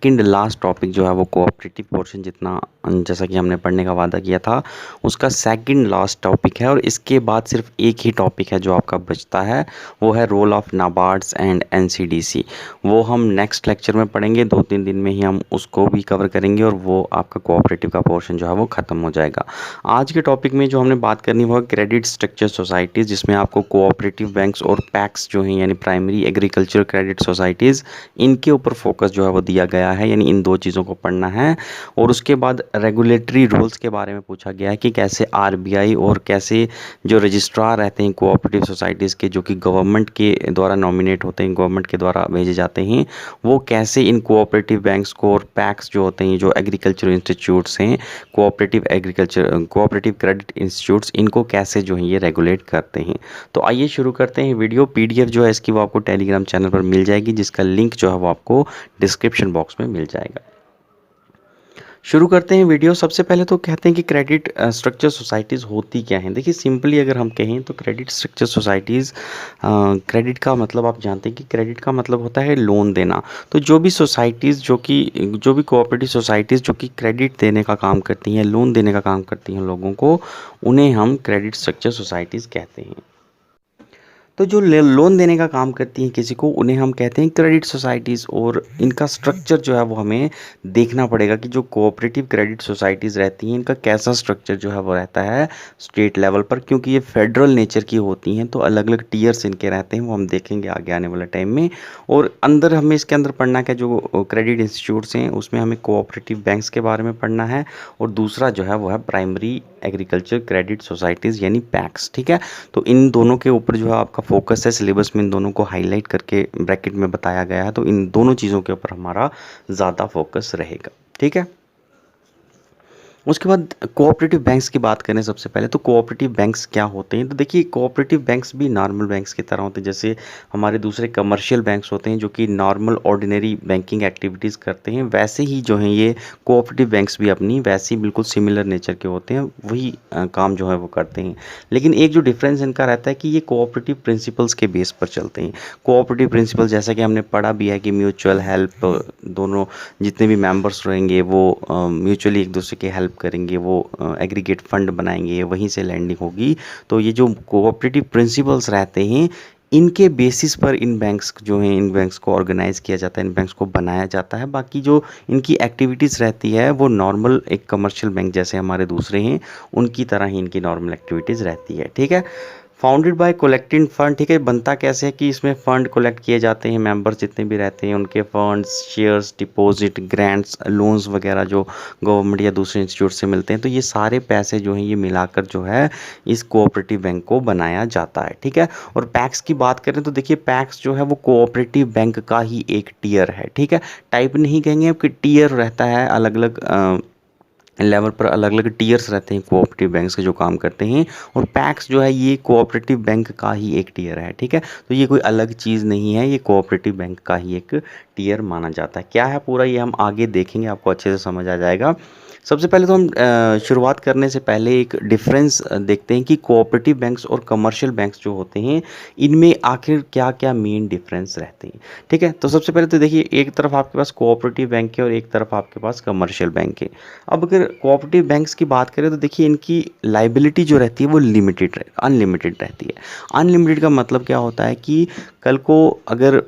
Second last topic जो है वो कोऑपरेटिव पोर्शन जितना जैसा कि हमने पढ़ने का वादा किया था उसका सेकंड लास्ट टॉपिक है और इसके बाद सिर्फ एक ही टॉपिक है जो आपका बचता है, वो है रोल ऑफ नाबार्ड्स एंड एनसीडीसी। वो हम नेक्स्ट लेक्चर में पढ़ेंगे, 2-3 दिन में ही हम उसको भी कवर करेंगे और वो आपका कोऑपरेटिव का पोर्शन जो है वो ख़त्म हो जाएगा। आज के टॉपिक में जो हमने बात करनी वो है क्रेडिट स्ट्रक्चर सोसाइटीज़, जिसमें आपको कोऑपरेटिव बैंक्स और पैक्स जो हैं यानी प्राइमरी एग्रीकल्चर क्रेडिट सोसाइटीज़, इनके ऊपर फोकस जो है वो दिया गया है, यानी इन दो चीज़ों को पढ़ना है। और उसके बाद रेगुलेटरी रूल्स के बारे में पूछा गया है कि कैसे आरबीआई और कैसे जो रजिस्ट्रार रहते हैं कोऑपरेटिव सोसाइटीज़ के, जो कि गवर्नमेंट के द्वारा नॉमिनेट होते हैं, गवर्नमेंट के द्वारा भेजे जाते हैं, वो कैसे इन कोऑपरेटिव बैंक्स को और पैक्स जो होते हैं, जो एग्रीकल्चर इंस्टीट्यूट्स हैं, कोऑपरेटिव क्रेडिट इंस्टीट्यूट्स, इनको कैसे जो है ये रेगुलेट करते हैं। तो आइए शुरू करते हैं। वीडियो पीडीएफ जो है इसकी वो आपको टेलीग्राम चैनल पर मिल जाएगी, जिसका लिंक जो है वो आपको डिस्क्रिप्शन बॉक्स में मिल जाएगा। शुरू करते हैं वीडियो। सबसे पहले तो कहते हैं कि क्रेडिट स्ट्रक्चर सोसाइटीज़ होती क्या हैं। देखिए सिंपली अगर हम कहें तो क्रेडिट स्ट्रक्चर सोसाइटीज़, क्रेडिट का मतलब आप जानते हैं कि क्रेडिट का मतलब होता है लोन देना। तो जो भी सोसाइटीज़ जो भी कोऑपरेटिव सोसाइटीज़ जो कि क्रेडिट देने का काम करती हैं, लोन देने का काम करती हैं लोगों को, उन्हें हम क्रेडिट स्ट्रक्चर सोसाइटीज़ कहते हैं। तो जो लोन देने का काम करती हैं किसी को, उन्हें हम कहते हैं क्रेडिट सोसाइटीज़। और इनका स्ट्रक्चर जो है वो हमें देखना पड़ेगा कि जो कोऑपरेटिव क्रेडिट सोसाइटीज़ रहती हैं इनका कैसा स्ट्रक्चर जो है वो रहता है स्टेट लेवल पर, क्योंकि ये फेडरल नेचर की होती हैं तो अलग अलग टीयर्स इनके रहते हैं, वो हम देखेंगे आगे आने वाले टाइम में। और अंदर हमें इसके अंदर पढ़ना है जो क्रेडिट इंस्टीट्यूट्स हैं उसमें हमें कोऑपरेटिव बैंक्स के बारे में पढ़ना है, और दूसरा जो है वो है प्राइमरी एग्रीकल्चर क्रेडिट सोसाइटीज़ यानी पैक्स। ठीक है, तो इन दोनों के ऊपर जो है आपका फोकस है, सिलेबस में इन दोनों को हाईलाइट करके ब्रैकेट में बताया गया है, तो इन दोनों चीज़ों के ऊपर हमारा ज़्यादा फोकस रहेगा। ठीक है, उसके बाद कोऑपरेटिव बैंक्स की बात करें सबसे पहले, तो कोऑपरेटिव बैंक्स क्या होते हैं। तो देखिए कोऑपरेटिव बैंक्स भी नॉर्मल बैंक्स की तरह होते हैं, जैसे हमारे दूसरे कमर्शियल बैंक्स होते हैं जो कि नॉर्मल ऑर्डिनरी बैंकिंग एक्टिविटीज़ करते हैं, वैसे ही जो हैं ये कोऑपरेटिव बैंक्स भी अपनी वैसे ही बिल्कुल सिमिलर नेचर के होते हैं, वही काम जो है वो करते हैं। लेकिन एक जो डिफरेंस इनका रहता है कि ये कोऑपरेटिव प्रिंसिपल्स के बेस पर चलते हैं। कोऑपरेटिव प्रिंसिपल जैसा कि हमने पढ़ा भी है कि म्यूचुअल हेल्प, दोनों जितने भी मेंबर्स रहेंगे वो म्यूचुअली एक दूसरे की हेल्प करेंगे, वो एग्रीगेट फंड बनाएंगे, वहीं से लैंडिंग होगी। तो ये जो कोऑपरेटिव प्रिंसिपल्स रहते हैं इनके बेसिस पर इन बैंक्स जो हैं, इन बैंक्स को ऑर्गेनाइज किया जाता है, इन बैंक्स को बनाया जाता है। बाकी जो इनकी एक्टिविटीज़ रहती है वो नॉर्मल एक कमर्शियल बैंक जैसे हमारे दूसरे हैं उनकी तरह ही इनकी नॉर्मल एक्टिविटीज़ रहती है। ठीक है, फाउंडेड बाय कलेक्टिंग फंड। ठीक है, बनता कैसे है कि इसमें फ़ंड कलेक्ट किए जाते हैं, मेंबर्स जितने भी रहते हैं उनके funds, shares, deposit, grants, loans वगैरह जो गवर्नमेंट या दूसरे इंस्टीट्यूट से मिलते हैं, तो ये सारे पैसे जो हैं ये मिलाकर जो है इस कोऑपरेटिव बैंक को बनाया जाता है। ठीक है, और पैक्स की बात करें तो देखिए पैक्स जो है वो कोऑपरेटिव बैंक का ही एक टियर है। ठीक है, टाइप नहीं कहेंगे कि टियर रहता है, अलग अलग लेवल पर अलग अलग टीयर्स रहते हैं कोऑपरेटिव बैंक्स के जो काम करते हैं, और पैक्स जो है ये कोऑपरेटिव बैंक का ही एक टियर है। ठीक है, तो ये कोई अलग चीज़ नहीं है, ये कोऑपरेटिव बैंक का ही एक टियर माना जाता है। क्या है पूरा ये हम आगे देखेंगे, आपको अच्छे से समझ आ जाएगा। सबसे पहले तो हम शुरुआत करने से पहले एक डिफरेंस देखते हैं कि कोऑपरेटिव बैंक्स और कमर्शियल बैंक्स जो होते हैं इनमें आखिर क्या क्या मेन डिफरेंस रहते हैं। ठीक है, तो सबसे पहले तो देखिए एक तरफ आपके पास कोऑपरेटिव बैंक है और एक तरफ आपके पास कमर्शियल बैंक है। अब अगर कोऑपरेटिव बैंक्स की बात करें तो देखिए इनकी लाइबिलिटी जो रहती है वो अनलिमिटेड रहती है। अनलिमिटेड का मतलब क्या होता है कि कल को अगर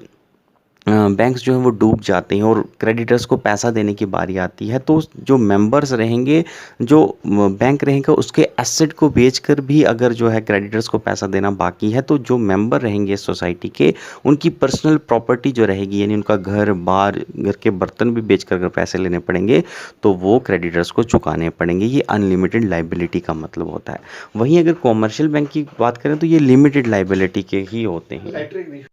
बैंक्स जो हैं वो डूब जाते हैं और क्रेडिटर्स को पैसा देने की बारी आती है, तो जो मेंबर्स रहेंगे, जो बैंक रहेगा, उसके एसेट को बेचकर भी अगर जो है क्रेडिटर्स को पैसा देना बाकी है, तो जो मेंबर रहेंगे सोसाइटी के उनकी पर्सनल प्रॉपर्टी जो रहेगी, यानी उनका घर बार, घर के बर्तन भी बेचकर अगर पैसे लेने पड़ेंगे तो वो क्रेडिटर्स को चुकाने पड़ेंगे। ये अनलिमिटेड लाइबिलिटी का मतलब होता है। वहीं अगर कॉमर्शियल बैंक की बात करें तो ये लिमिटेड लाइबिलिटी के ही होते हैं।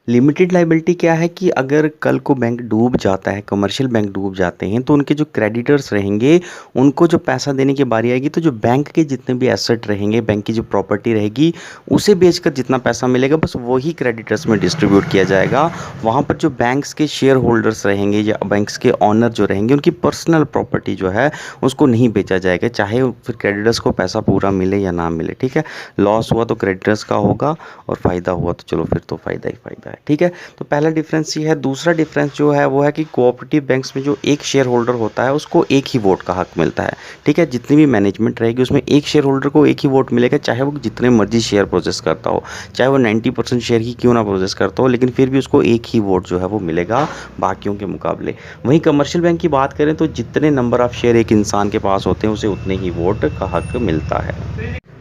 लिमिटेड लाइबिलिटी क्या है कि अगर कल को बैंक डूब जाता है, कमर्शियल बैंक डूब जाते हैं, तो उनके जो क्रेडिटर्स रहेंगे उनको जो पैसा देने की बारी आएगी तो जो बैंक के जितने भी एसेट रहेंगे, बैंक की जो प्रॉपर्टी रहेगी, उसे बेचकर जितना पैसा मिलेगा बस वही क्रेडिटर्स में डिस्ट्रीब्यूट किया जाएगा। वहाँ पर जो बैंक्स के शेयर होल्डर्स रहेंगे या बैंक्स के ऑनर जो रहेंगे उनकी पर्सनल प्रॉपर्टी जो है उसको नहीं बेचा जाएगा, चाहे फिर क्रेडिटर्स को पैसा पूरा मिले या ना मिले। ठीक है, लॉस हुआ तो क्रेडिटर्स का होगा और फ़ायदा हुआ तो चलो फिर तो फ़ायदा ही फ़ायदा है। है, ठीक है। तो पहला डिफरेंस ये है। दूसरा डिफरेंस जो है वो है कि कोऑपरेटिव बैंक्स में जो एक शेयर होल्डर होता है उसको एक ही वोट का हक मिलता है, ठीक है। जितनी भी मैनेजमेंट रहेगी उसमें एक शेयर होल्डर को एक ही वोट मिलेगा, चाहे वो जितने मर्जी शेयर प्रोसेस करता हो, चाहे वो 90% शेयर ही क्यों ना प्रोसेस करता हो, लेकिन फिर भी उसको एक ही वोट जो है वो मिलेगा बाकियों के मुकाबले। वहीं कमर्शियल बैंक की बात करें तो जितने नंबर ऑफ शेयर एक इंसान के पास होते हैं उसे उतने ही वोट का हक मिलता है,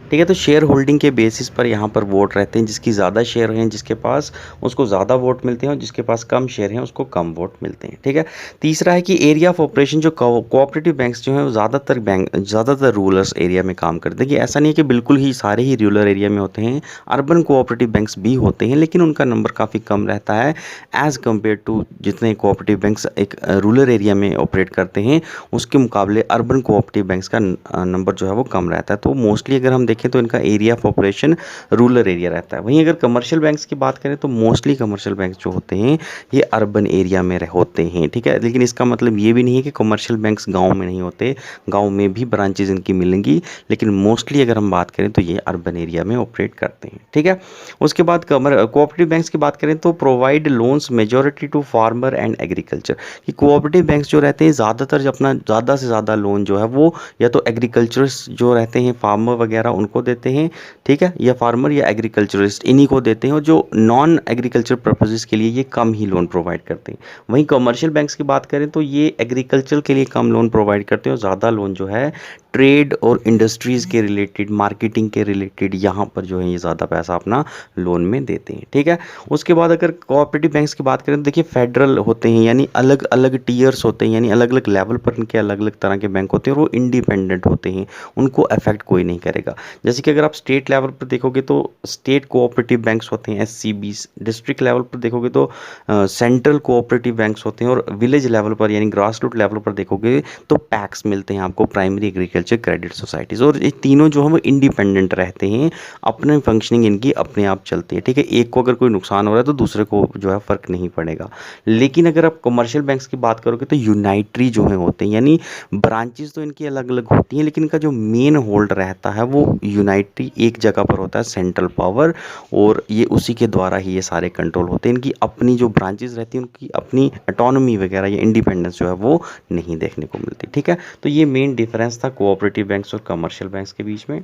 ठीक है। तो शेयर होल्डिंग के बेसिस पर यहाँ पर वोट रहते हैं। जिसकी ज़्यादा शेयर हैं जिसके पास, उसको ज़्यादा वोट मिलते हैं, और जिसके पास कम शेयर हैं उसको कम वोट मिलते हैं, ठीक है। तीसरा है कि एरिया ऑफ ऑपरेशन, जो कोऑपरेटिव बैंक्स जो हैं वो ज़्यादातर रूरल एरिया में काम करते हैं। कि ऐसा नहीं है कि बिल्कुल ही सारे ही रूरल एरिया में होते हैं, अर्बन कोऑपरेटिव बैंक्स भी होते हैं, लेकिन उनका नंबर काफ़ी कम रहता है एज़ कम्पेयर टू जितने कोऑपरेटिव बैंक्स एक रूरल एरिया में ऑपरेट करते हैं, उसके मुकाबले अर्बन कोऑपरेटिव बैंक्स का नंबर जो है वो कम रहता है। तो मोस्टली अगर हम देखें तो इनका area of operation rural area रहता है। वहीं अगर कमर्शियल बैंक्स की बात करें तो मोस्टली कमर्शियल बैंक जो होते हैं ये अर्बन एरिया में होते हैं, ठीक है। लेकिन इसका मतलब ये भी नहीं है कि कमर्शियल बैंक्स गांव में नहीं होते, गांव में भी ब्रांचेज इनकी मिलेंगी, लेकिन मोस्टली अगर हम बात करें तो ये अर्बन एरिया में ऑपरेट करते हैं, ठीक है। उसके बाद कोऑपरेटिव बैंक्स की बात करें तो provide loans majority to farmer and agriculture. कि कोऑपरेटिव बैंक्स जो रहते हैं ज़्यादातर अपना ज़्यादा से ज़्यादा लोन जो है वो या तो एग्रीकल्चरस जो रहते हैं फार्मर वगैरह उनको देते हैं, ठीक है, या फार्मर या एग्रीकल्चरिस्ट इन्हीं को देते हैं, और जो नॉन एग्रीकल्चर पर्पसेस के लिए ये कम ही लोन प्रोवाइड करते हैं। वहीं कमर्शियल बैंक्स की बात करें तो ये एग्रीकल्चर के लिए कम लोन प्रोवाइड करते हैं, और ज़्यादा लोन जो है ट्रेड और इंडस्ट्रीज़ के रिलेटेड, मार्केटिंग के रिलेटेड यहाँ पर जो है ये ज़्यादा पैसा अपना लोन में देते हैं, ठीक है। उसके बाद अगर कोऑपरेटिव बैंक्स की बात करें तो देखिए फेडरल होते हैं, यानी अलग अलग टीयर्स होते हैं, यानी अलग अलग लेवल पर इनके अलग अलग तरह के बैंक होते हैं, और वो इंडिपेंडेंट होते हैं, उनको अफेक्ट कोई नहीं करेगा। जैसे कि अगर आप स्टेट लेवल पर देखोगे तो स्टेट कोऑपरेटिव बैंक्स होते हैं एससीबीस, डिस्ट्रिक्ट लेवल पर देखोगे तो सेंट्रल कोऑपरेटिव बैंक्स होते हैं, और विलेज लेवल पर यानी ग्रास रूट लेवल पर देखोगे तो पैक्स मिलते हैं आपको, प्राइमरी एग्रीकल्चर क्रेडिट सोसाइटीज़। और ये तीनों जो हैं वो इंडिपेंडेंट रहते हैं, अपने फंक्शनिंग इनकी अपने आप चलती है, ठीक है। एक को अगर कोई नुकसान हो रहा है तो दूसरे को जो है फ़र्क नहीं पड़ेगा। लेकिन अगर आप कमर्शियल बैंक्स की बात करोगे तो यूनाइटरी जो है होते हैं, यानी ब्रांचेस तो इनकी अलग अलग होती हैं, लेकिन इनका जो मेन होल्ड रहता है वो यूनाइटरी एक जगह पर होता है, सेंट्रल पावर, और ये उसी के द्वारा ही ये सारे कंट्रोल होते हैं। इनकी अपनी जो ब्रांचेस रहती हैं उनकी अपनी ऑटोनॉमी वगैरह या इंडिपेंडेंस जो है वो नहीं देखने को मिलती, ठीक है। तो ये मेन डिफरेंस था कोऑपरेटिव बैंक्स और कमर्शियल बैंक्स के बीच में।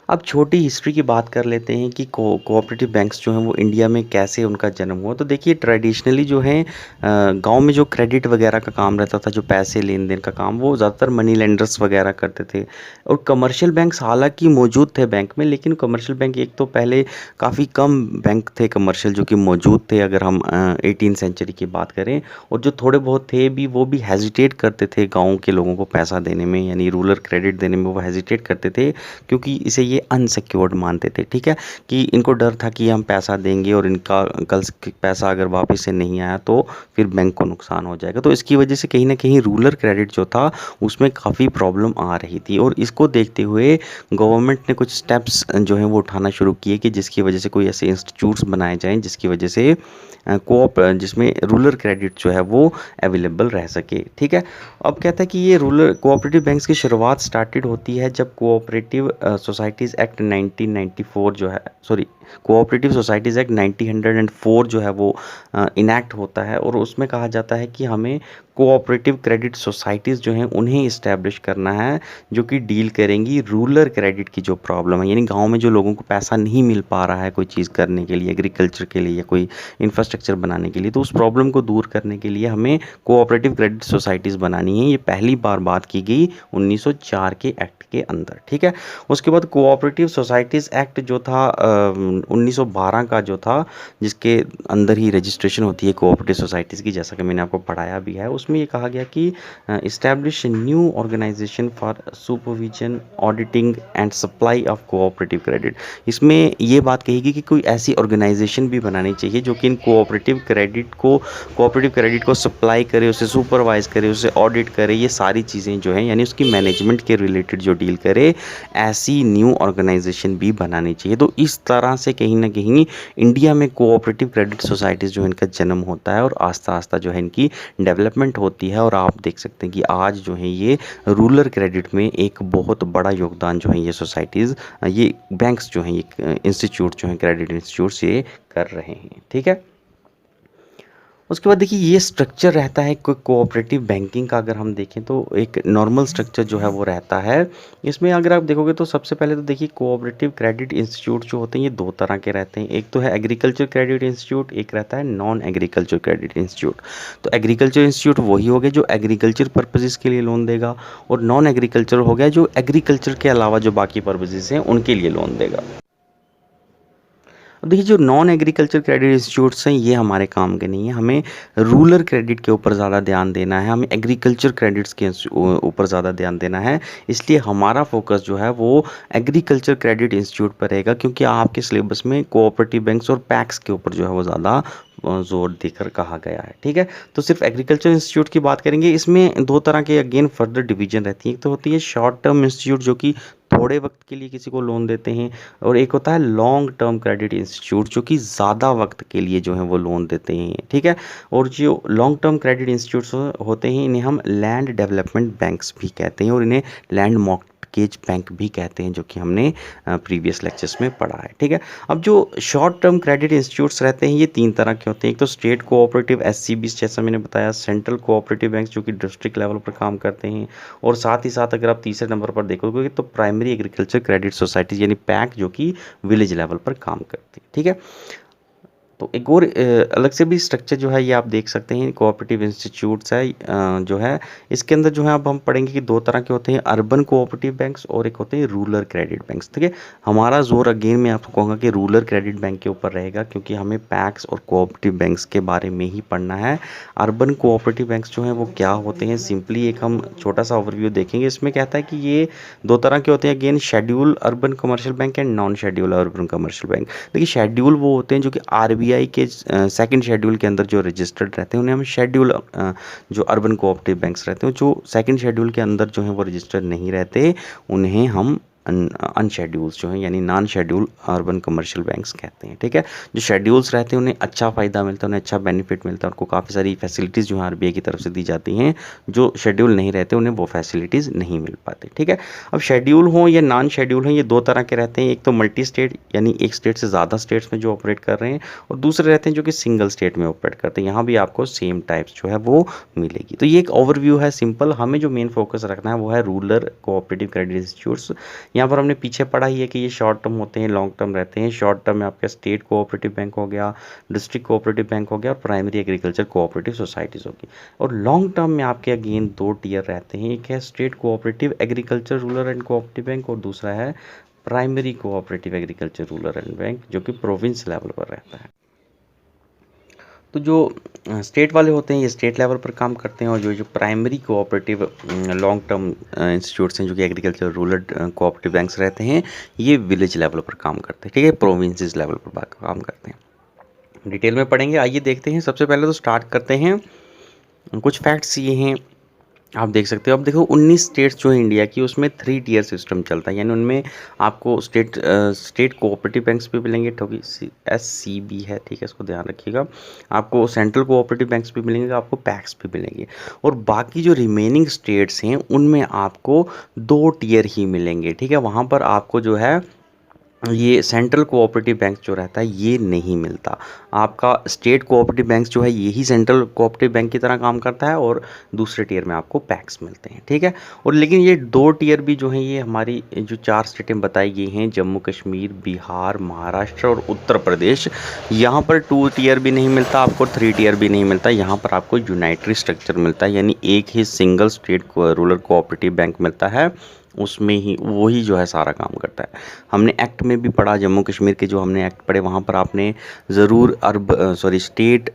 अब छोटी हिस्ट्री की बात कर लेते हैं कि कोऑपरेटिव बैंक्स जो हैं वो इंडिया में कैसे उनका जन्म हुआ। तो देखिए ट्रेडिशनली जो है गांव में जो क्रेडिट वगैरह का काम रहता था, जो पैसे लेन देन का काम, वो ज़्यादातर मनी लेंडर्स वगैरह करते थे। और कमर्शियल बैंक्स हालांकि मौजूद थे बैंक में, लेकिन कमर्शियल बैंक एक तो पहले काफ़ी कम बैंक थे कमर्शियल जो कि मौजूद थे, अगर हम 18 सेंचुरी की बात करें। और जो थोड़े बहुत थे भी वो भी हेजिटेट करते थे गाँव के लोगों को पैसा देने में, यानी रूरल क्रेडिट देने में वो हेजिटेट करते थे, क्योंकि इसे ये अनसिक्योर्ड मानते थे, ठीक है। कि इनको डर था कि हम पैसा देंगे और इनका कल पैसा अगर वापस से नहीं आया तो फिर बैंक को नुकसान हो जाएगा। तो इसकी वजह से कहीं ना कहीं रूरल क्रेडिट जो था उसमें काफ़ी प्रॉब्लम आ रही थी, और इसको देखते हुए गवर्नमेंट ने कुछ स्टेप्स जो हैं वो उठाना शुरू किए कि जिसकी वजह से कोई ऐसे इंस्टीट्यूट्स बनाए जाएं जिसकी वजह से जिसमें रूरल क्रेडिट जो है वो अवेलेबल रह सके, ठीक है। अब कहता है कि ये रूरल कोऑपरेटिव बैंक्स की शुरुआत स्टार्टेड होती है जब कोऑपरेटिव सोसाइटीज़ एक्ट 1994 जो है, सॉरी, कोऑपरेटिव सोसाइटीज़ एक्ट 1904 जो है वो इनैक्ट होता है, और उसमें कहा जाता है कि हमें कोऑपरेटिव क्रेडिट सोसाइटीज़ जो हैं उन्हें इस्टेब्लिश करना है जो कि डील करेंगी रूरल क्रेडिट की जो प्रॉब्लम है, यानी गांव में जो लोगों को पैसा नहीं मिल पा रहा है कोई चीज़ करने के लिए, एग्रीकल्चर के लिए या कोई इंफ्रास्ट्रक्चर बनाने के लिए, तो उस प्रॉब्लम को दूर करने के लिए हमें कोऑपरेटिव क्रेडिट सोसाइटीज़ बनानी है। ये पहली बार बात की गई 1904 के एक्ट के अंदर, ठीक है। उसके बाद कोऑपरेटिव सोसाइटीज़ एक्ट जो था 1912 का जो था, जिसके अंदर ही रजिस्ट्रेशन होती है कोऑपरेटिव सोसाइटीज़ की, जैसा कि मैंने आपको पढ़ाया भी है, उसमें ये कहा गया कि establish new organisation for supervision auditing and supply of cooperative credit. इसमें ये बात कहेगी कि कोई ऐसी ऑर्गेनाइजेशन भी बनानी चाहिए जो कि इन कोऑपरेटिव क्रेडिट को सप्लाई करे, उसे सुपरवाइज करे, उसे ऑडिट करे, ये सारी चीज़ें जो हैं यानी उसकी मैनेजमेंट के रिलेटेड जो डील करे, ऐसी न्यू ऑर्गेनाइजेशन भी बनानी चाहिए। तो इस तरह से कहीं ना कहीं इंडिया में कोऑपरेटिव क्रेडिट सोसाइटीज़ जो है इनका जन्म होता है और आस्ता आस्ता जो है इनकी डेवलपमेंट होती है। और आप देख सकते हैं कि आज जो है ये रूरल क्रेडिट में एक बहुत बड़ा योगदान जो है ये सोसाइटीज़, ये बैंक्स जो हैं, ये इंस्टीट्यूट जो हैं, क्रेडिट इंस्टीट्यूट्स ये कर रहे हैं। ठीक है। उसके बाद देखिए ये स्ट्रक्चर रहता है कोऑपरेटिव बैंकिंग का। अगर हम देखें तो एक नॉर्मल स्ट्रक्चर जो है वो रहता है। इसमें अगर आप देखोगे तो सबसे पहले तो देखिए कोऑपरेटिव क्रेडिट इंस्टीट्यूट जो होते हैं ये दो तरह के रहते हैं। एक तो है एग्रीकल्चर क्रेडिट इंस्टीट्यूट, एक रहता है नॉन एग्रीकल्चर क्रेडिट इंस्टीट्यूट। तो एग्रीकल्चर इंस्टीट्यूट वही हो गया जो एग्रीकल्चर पर्पजेज़ के लिए लोन देगा, और नॉन एग्रीकल्चर हो गया जो एग्रीकल्चर के अलावा जो बाकी पर्पजेज़ हैं उनके लिए लोन देगा। अब देखिए जो नॉन एग्रीकल्चर क्रेडिट इंस्टीट्यूट्स हैं ये हमारे काम के नहीं है। हमें रूरल क्रेडिट के ऊपर ज़्यादा ध्यान देना है, हमें एग्रीकल्चर क्रेडिट्स के ऊपर ज़्यादा ध्यान देना है। इसलिए हमारा फोकस जो है वो एग्रीकल्चर क्रेडिट इंस्टीट्यूट पर रहेगा, क्योंकि आपके सिलेबस में कोऑपरेटिव बैंक्स और पैक्स के ऊपर जो है वो ज़्यादा जोर देकर कहा गया है। ठीक है। तो सिर्फ एग्रीकल्चर इंस्टीट्यूट की बात करेंगे। इसमें दो तरह के अगेन फर्दर डिवीजन रहती है। एक तो होती है शॉर्ट टर्म इंस्टीट्यूट जो कि थोड़े वक्त के लिए किसी को लोन देते हैं, और एक होता है लॉन्ग टर्म क्रेडिट इंस्टीट्यूट जो कि ज़्यादा वक्त के लिए जो है वो लोन देते हैं। ठीक है। और जो लॉन्ग टर्म क्रेडिट इंस्टीट्यूट्स होते हैं इन्हें हम लैंड डेवलपमेंट बैंक्स भी कहते हैं, और इन्हें लैंड मॉर्टगेज बैंक भी कहते हैं, जो कि हमने प्रीवियस लेक्चर्स में पढ़ा है। ठीक है। अब जो शॉर्ट टर्म क्रेडिट इंस्टीट्यूट्स रहते हैं ये तीन तरह के होते हैं। एक तो स्टेट कोऑपरेटिव एससीबीज जैसा मैंने बताया, सेंट्रल कोऑपरेटिव बैंक्स जो कि डिस्ट्रिक्ट लेवल पर काम करते हैं, और साथ ही साथ अगर आप तीसरे नंबर पर देखोगे तो प्राइमरी एग्रीकल्चर क्रेडिट सोसाइटीज यानी पैक जो कि विलेज लेवल पर काम करती है। ठीक है। तो एक और अलग से भी स्ट्रक्चर जो है ये आप देख सकते हैं, कोऑपरेटिव इंस्टीट्यूट्स है जो है इसके अंदर जो है अब हम पढ़ेंगे कि दो तरह के होते हैं, अर्बन कोऑपरेटिव बैंक्स और एक होते हैं रूरल क्रेडिट बैंक्स। ठीक है। हमारा जोर अगेन मैं आपको कहूँगा कि रूरल क्रेडिट बैंक के ऊपर रहेगा, क्योंकि हमें पैक्स और कोऑपरेटिव बैंक्स के बारे में ही पढ़ना है। अर्बन कोऑपरेटिव बैंक्स जो हैं वो क्या होते हैं, सिंपली एक हम छोटा सा ओवरव्यू देखेंगे। इसमें कहता है कि ये दो तरह के होते हैं, again schedule urban commercial bank and non schedule urban commercial bank. देखिए शेड्यूल वो होते हैं जो कि आरबीआई के सेकंड शेड्यूल के अंदर जो रजिस्टर्ड रहते हैं उन्हें हम शेड्यूल, जो अर्बन कोऑपरेटिव बैंक्स रहते हैं जो सेकंड शेड्यूल के अंदर जो है वो रजिस्टर्ड नहीं रहते उन्हें हम अनशेड्यूल्स जो हैं यानी non schedule urban commercial banks कहते हैं। ठीक है। जो शेड्यूल्स रहते हैं उन्हें अच्छा फ़ायदा मिलता है, उन्हें अच्छा बेनिफिट मिलता है, उनको काफ़ी सारी फैसिलिटीज़ जो है आरबीआई की तरफ से दी जाती हैं। जो शेड्यूल नहीं रहते उन्हें वो फैसिलिटीज़ नहीं मिल पाती। ठीक है। अब शेड्यूल हों या नॉन शेड्यूल हों ये दो तरह के रहते हैं। एक तो मल्टी स्टेट यानी एक स्टेट से ज़्यादा स्टेट्स में जो ऑपरेट कर रहे हैं, और दूसरे रहते हैं जो कि सिंगल स्टेट में ऑपरेट करते हैं। यहाँ भी आपको सेम टाइप्स जो है वो मिलेगी। तो ये एक ओवरव्यू है सिंपल। हमें जो मेन फोकस रखना है वो है रूरल कोऑपरेटिव क्रेडिट इंस्टीट्यूट्स। यहाँ पर हमने पीछे पढ़ा ही है कि ये शॉर्ट टर्म होते हैं, लॉन्ग टर्म रहते हैं। शॉर्ट टर्म में आपका स्टेट कोऑपरेटिव बैंक हो गया, डिस्ट्रिक्ट कोऑपरेटिव बैंक हो गया, और प्राइमरी एग्रीकल्चर कोऑपरेटिव सोसाइटीज़ होगी। और लॉन्ग टर्म में आपके अगेन दो टीयर रहते हैं, एक है state cooperative agriculture rural and cooperative bank, और दूसरा है primary cooperative agriculture rural and bank जो कि प्रोविंस लेवल पर रहता है। तो जो स्टेट वाले होते हैं ये स्टेट लेवल पर काम करते हैं, और जो जो primary cooperative long term institutes हैं जो कि एग्रीकल्चर रूरल कोऑपरेटिव बैंक्स रहते हैं ये विलेज लेवल पर काम करते हैं। ठीक है। प्रोविंसेस लेवल पर काम करते हैं। डिटेल में पढ़ेंगे। आइए देखते हैं। सबसे पहले तो स्टार्ट करते हैं। कुछ फैक्ट्स ये हैं आप देख सकते हो। अब देखो 19 स्टेट्स जो है इंडिया की उसमें 3 टियर सिस्टम चलता है, यानी उनमें आपको स्टेट कोऑपरेटिव बैंक्स भी मिलेंगे, ठोकी SCB है। ठीक है। इसको ध्यान रखिएगा। आपको सेंट्रल कोऑपरेटिव बैंक्स भी मिलेंगे, आपको पैक्स भी मिलेंगे, और बाकी जो रिमेनिंग स्टेट्स हैं उनमें आपको 2 टियर ही मिलेंगे। ठीक है। वहाँ पर आपको जो है ये सेंट्रल कोऑपरेटिव बैंक जो रहता है ये नहीं मिलता। आपका स्टेट कोऑपरेटिव बैंक जो है यही सेंट्रल कोऑपरेटिव बैंक की तरह काम करता है, और दूसरे टियर में आपको पैक्स मिलते हैं। ठीक है। और लेकिन ये 2 टियर भी जो हैं ये हमारी जो 4 स्टेटें बताई गई हैं, जम्मू कश्मीर, बिहार, महाराष्ट्र और उत्तर प्रदेश, यहाँ पर 2 टियर भी नहीं मिलता आपको, 3 टियर भी नहीं मिलता। यहाँ पर आपको यूनाइटरी स्ट्रक्चर मिलता है, यानी एक ही single state rural cooperative bank मिलता है, उसमें ही वही जो है सारा काम करता है। हमने एक्ट में भी पढ़ा, जम्मू कश्मीर के जो हमने एक्ट पढ़े वहाँ पर आपने ज़रूर state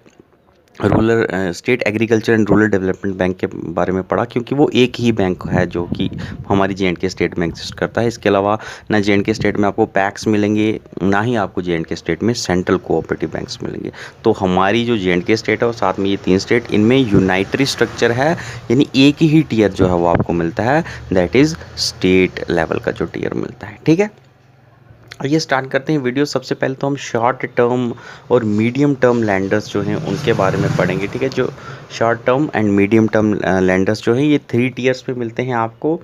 rural state agriculture and rural development bank के बारे में पढ़ा, क्योंकि वो एक ही बैंक है जो कि हमारी जे.एंड.के स्टेट में एग्जिस्ट करता है। इसके अलावा ना जे.एंड.के स्टेट में आपको पैक्स मिलेंगे, ना ही आपको जे.एंड.के स्टेट में सेंट्रल कोऑपरेटिव बैंक्स मिलेंगे। तो हमारी जो जे.एंड.के स्टेट है और साथ में ये 3 स्टेट, इनमें यूनाइटरी स्ट्रक्चर है, यानी एक ही टियर जो है वो आपको मिलता है, दैट इज़ स्टेट लेवल का जो टियर मिलता है। ठीक है, आइए स्टार्ट करते हैं वीडियो। सबसे पहले तो हम शॉर्ट टर्म और मीडियम टर्म लैंडर्स जो हैं उनके बारे में पढ़ेंगे। ठीक है, जो short term and medium term landers जो हैं ये 3 टियर्स पे मिलते हैं आपको।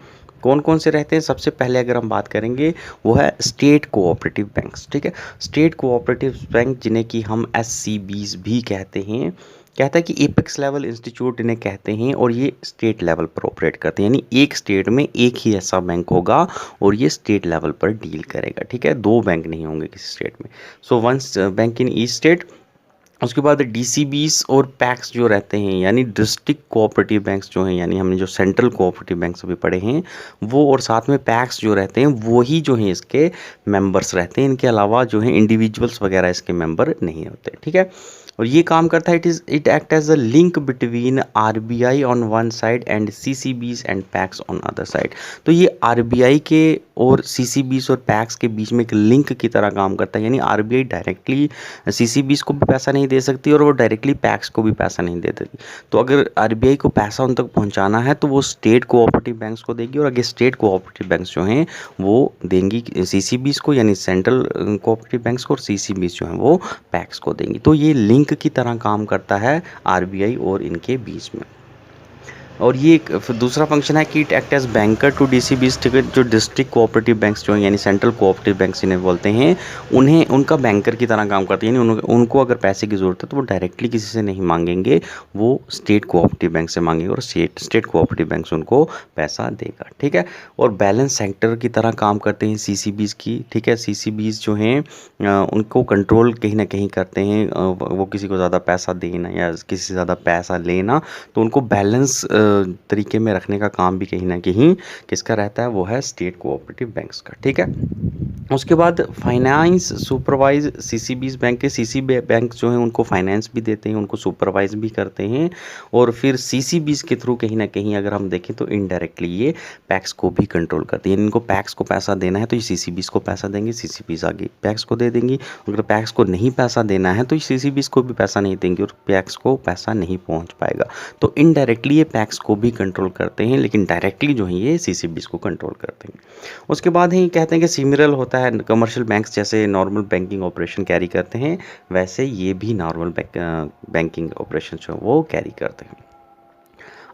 कौन कौन से रहते हैं? सबसे पहले अगर हम बात करेंगे वो है स्टेट कोऑपरेटिव बैंक्स। ठीक है, स्टेट कोऑपरेटिव बैंक जिन्हें कि हम SCBs भी कहते हैं, कहता है कि एपेक्स लेवल इंस्टीट्यूट इन्हें कहते हैं, और ये स्टेट लेवल पर ऑपरेट करते हैं, यानी एक स्टेट में एक ही ऐसा बैंक होगा और ये स्टेट लेवल पर डील करेगा। ठीक है, 2 बैंक नहीं होंगे किसी स्टेट में। So once bank in each state. उसके बाद DCBs और पैक्स जो रहते हैं, यानी डिस्ट्रिक्ट कोऑपरेटिव बैंक्स जो हैं, यानी हमने जो सेंट्रल कोऑपरेटिव बैंक्स अभी पढ़े हैं वो, और साथ में पैक्स जो रहते हैं वो ही जो हैं इसके मेंबर्स रहते हैं। इनके अलावा जो हैं इंडिविजुअल्स वगैरह इसके मेंबर नहीं होते। ठीक है, और ये काम करता है, it act as a link between RBI on one side and CCBs and PACS on other side. तो ये RBI के और CCBs और पैक्स के बीच में एक लिंक की तरह काम करता है, यानी RBI डायरेक्टली CCBs को भी पैसा नहीं दे सकती और वो डायरेक्टली पैक्स को भी पैसा नहीं दे देती। तो अगर RBI को पैसा उन तक पहुंचाना है तो वो स्टेट कोऑपरेटिव बैंक्स को देगी, और अगर स्टेट कोऑपरेटिव बैंक्स जो हैं वो देंगी CCBs को, यानी सेंट्रल कोऑपरेटिव बैंक्स को, और CCBs जो हैं वो पैक्स को देंगी। तो ये लिंक की तरह काम करता है RBI और इनके बीच में। और ये एक फिर दूसरा फंक्शन है कि it act as banker to DCBs। ठीक है, जो डिस्ट्रिक्ट कोऑपरेटिव बैंक्स जो हैं, यानी सेंट्रल कोऑपरेटिव बैंक्स इन्हें बोलते हैं, उन्हें उनका बैंकर की तरह काम करते हैं, यानी उनको अगर पैसे की ज़रूरत है तो वो डायरेक्टली किसी से नहीं मांगेंगे, वो स्टेट कोऑपरेटिव बैंक से मांगेंगे और स्टेट कोऑपरेटिव बैंक से उनको पैसा देगा। ठीक है, और बैलेंस सेक्टर की तरह काम करते हैं CCBs की। ठीक है, CCBs जो हैं उनको कंट्रोल कहीं ना कहीं करते हैं, वो किसी को ज़्यादा पैसा देना या किसी से ज़्यादा पैसा लेना, तो उनको बैलेंस तरीके में रखने का काम भी कहीं ना कहीं किसका रहता है, वो है स्टेट कोऑपरेटिव बैंक्स का। ठीक है, उसके बाद फाइनेंस सुपरवाइज CCBs बैंक के CCB बैंक जो हैं उनको फाइनेंस भी देते हैं, उनको सुपरवाइज भी करते हैं, और फिर CCBs के थ्रू कहीं ना कहीं अगर हम देखें तो इनडायरेक्टली ये पैक्स को भी कंट्रोल करते हैं। इनको पैक्स को पैसा देना है तो ये CCBs को पैसा देंगे, CCBs आगे पैक्स को दे देंगी। अगर पैक्स को नहीं पैसा देना है तो ये CCBs को भी पैसा नहीं देंगे और पैक्स को पैसा नहीं पहुंच पाएगा। तो इनडायरेक्टली ये पैक्स को भी कंट्रोल करते हैं, लेकिन डायरेक्टली जो है ये CCBs को कंट्रोल करते हैं। उसके बाद ही कहते हैं कि सिमिलर होता है, कमर्शियल बैंक्स जैसे नॉर्मल बैंकिंग ऑपरेशन कैरी करते हैं, वैसे ये भी नॉर्मल बैंकिंग ऑपरेशन जो वो कैरी करते हैं।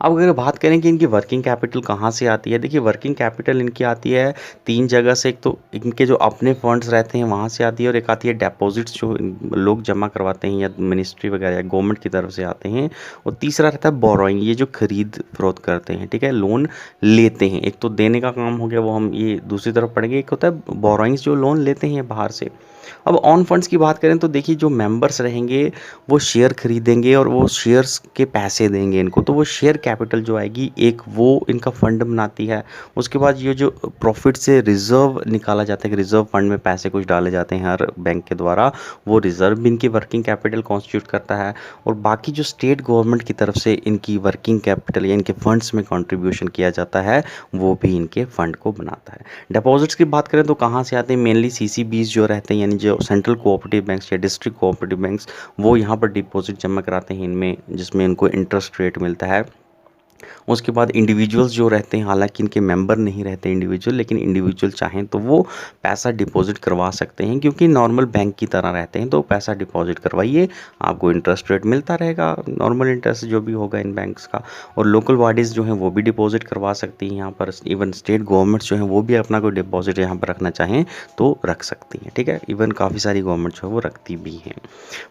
अब अगर बात करें कि इनकी वर्किंग कैपिटल कहाँ से आती है, देखिए वर्किंग कैपिटल इनकी आती है 3 जगह से। एक तो इनके जो अपने फंड्स रहते हैं वहाँ से आती है, और एक आती है डिपॉजिट्स जो लोग जमा करवाते हैं या मिनिस्ट्री वगैरह या गवर्नमेंट की तरफ से आते हैं, और तीसरा रहता है बोरोइंग, ये जो खरीद फरोख्त करते हैं। ठीक है, लोन लेते हैं। एक तो देने का काम हो गया, वो हम ये दूसरी तरफ पढ़ेंगे। एक होता है बोरोइंग्स, जो लोन लेते हैं बाहर से। अब ऑन फंड्स की बात करें तो देखिए जो मेंबर्स रहेंगे वो शेयर खरीदेंगे और वो शेयर्स के पैसे देंगे इनको, तो वो शेयर कैपिटल जो आएगी एक, वो इनका फंड बनाती है। उसके बाद ये जो प्रॉफिट से रिजर्व निकाला जाता है, कि रिजर्व फंड में पैसे कुछ डाले जाते हैं हर बैंक के द्वारा, वो रिजर्व भी इनकी वर्किंग कैपिटल कॉन्स्टिट्यूट करता है। और बाकी जो स्टेट गवर्नमेंट की तरफ से इनकी वर्किंग कैपिटल या इनके फंड्स में कंट्रीब्यूशन किया जाता है, वो भी इनके फंड को बनाता है। डिपॉजिट्स की बात करें तो कहाँ से आते हैं, मेनली CCBs जो रहते हैं, यानी जो सेंट्रल कोऑपरेटिव बैंक्स या डिस्ट्रिक्ट कोऑपरेटिव बैंक्स, वो यहाँ पर डिपॉजिट जमा कराते हैं इनमें, जिसमें इनको इंटरेस्ट रेट मिलता है। उसके बाद इंडिविजुअल्स जो रहते हैं, हालांकि इनके मेंबर नहीं रहते इंडिविजुअल, लेकिन इंडिविजुअल चाहें तो वो पैसा डिपॉजिट करवा सकते हैं, क्योंकि नॉर्मल बैंक की तरह रहते हैं। तो पैसा डिपॉजिट करवाइए, आपको इंटरेस्ट रेट मिलता रहेगा, नॉर्मल इंटरेस्ट जो भी होगा इन बैंक्स का। और लोकल बॉडीज़ जो हैं वो भी डिपॉजिट करवा सकती हैं यहाँ पर। इवन स्टेट गवर्नमेंट्स जो हैं वो भी अपना कोई डिपॉजिट यहाँ पर रखना चाहें तो रख सकती हैं। ठीक है, इवन काफ़ी सारी गवर्नमेंट जो है वो रखती भी हैं।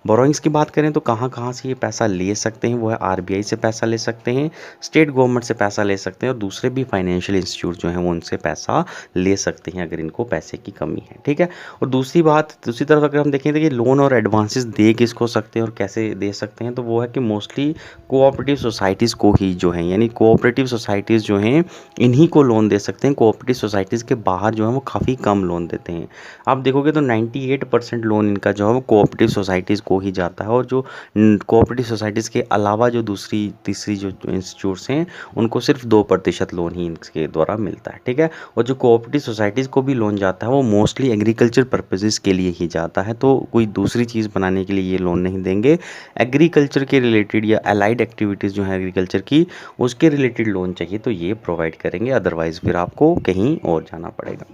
बोरोइंग्स की बात करें तो कहाँ कहाँ से ये पैसा ले सकते हैं, वो है RBI से पैसा ले सकते हैं, स्टेट गवर्नमेंट से पैसा ले सकते हैं और दूसरे भी फाइनेंशियल इंस्टीट्यूट जो हैं वो उनसे पैसा ले सकते हैं अगर इनको पैसे की कमी है, ठीक है। और दूसरी तरफ अगर हम देखें कि लोन और एडवांसेस दे किसको सकते हैं और कैसे दे सकते हैं, तो वो है कि मोस्टली कोऑपरेटिव सोसाइटीज़ को ही जो है, यानी कोऑपरेटिव सोसाइटीज़ जो हैं इन्हीं को लोन दे सकते हैं। कोऑपरेटिव सोसाइटीज़ के बाहर जो है वो काफ़ी कम लोन देते हैं। आप देखोगे तो 98% लोन इनका जो है वो कोऑपरेटिव सोसाइटीज़ को ही जाता है, और जो कोऑपरेटिव सोसाइटीज़ के अलावा जो दूसरी तीसरी जो इंस्टीट्यूट्स हैं उनको सिर्फ 2% लोन ही इनके द्वारा मिलता है, ठीक है। और जो कोऑपरेटिव सोसाइटीज़ को भी लोन जाता है वो मोस्टली एग्रीकल्चर पर्पसेस के लिए ही जाता है, तो कोई दूसरी चीज़ बनाने के लिए ये लोन नहीं देंगे। एग्रीकल्चर के रिलेटेड या अलाइड एक्टिविटीज़ जो है एग्रीकल्चर की, उसके रिलेटेड लोन चाहिए तो ये प्रोवाइड करेंगे, अदरवाइज़ फिर आपको कहीं और जाना पड़ेगा।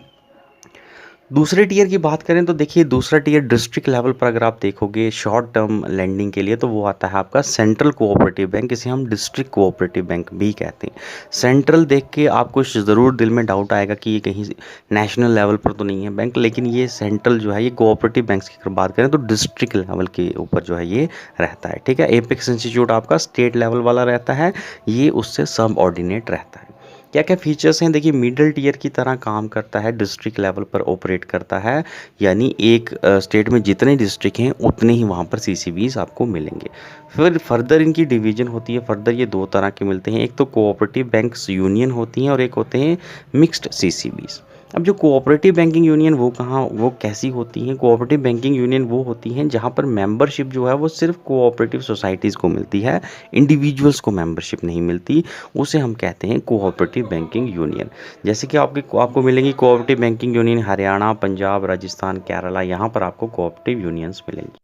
दूसरे टियर की बात करें तो देखिए, दूसरा टियर डिस्ट्रिक्ट लेवल पर अगर आप देखोगे शॉर्ट टर्म लेंडिंग के लिए, तो वो आता है आपका सेंट्रल कोऑपरेटिव बैंक, इसे हम डिस्ट्रिक्ट कोऑपरेटिव बैंक भी कहते हैं। सेंट्रल देख के आपको ज़रूर दिल में डाउट आएगा कि ये कहीं नेशनल लेवल पर तो नहीं है बैंक, लेकिन ये सेंट्रल जो है ये कोऑपरेटिव बैंक्स की अगर बात करें तो डिस्ट्रिक्ट लेवल के ऊपर जो है ये रहता है, ठीक है। एपेक्स इंस्टीट्यूट आपका स्टेट लेवल वाला रहता है, ये उससे सब ऑर्डिनेट रहता है। क्या क्या फीचर्स हैं, देखिए मिडिल टियर की तरह काम करता है, डिस्ट्रिक्ट लेवल पर ऑपरेट करता है, यानी एक स्टेट में जितने डिस्ट्रिक्ट हैं उतने ही वहाँ पर सीसीबीज आपको मिलेंगे। फिर फर्दर इनकी डिवीजन होती है, फर्दर ये दो तरह के मिलते हैं, एक तो कोऑपरेटिव बैंक्स यूनियन होती हैं और एक होते हैं मिक्स्ड सीसीबीज। अब जो कोऑपरेटिव बैंकिंग यूनियन वो कैसी होती हैं, कोऑपरेटिव बैंकिंग यूनियन वो होती हैं जहाँ पर मेंबरशिप जो है वो सिर्फ कोऑपरेटिव सोसाइटीज़ को मिलती है, इंडिविजुअल्स को मेंबरशिप नहीं मिलती, उसे हम कहते हैं कोऑपरेटिव बैंकिंग यूनियन। जैसे कि आपको मिलेंगी cooperative banking union Haryana, Punjab, Rajasthan, Kerala, यहाँ पर आपको कोऑपरेटिव यूनियंस मिलेंगी।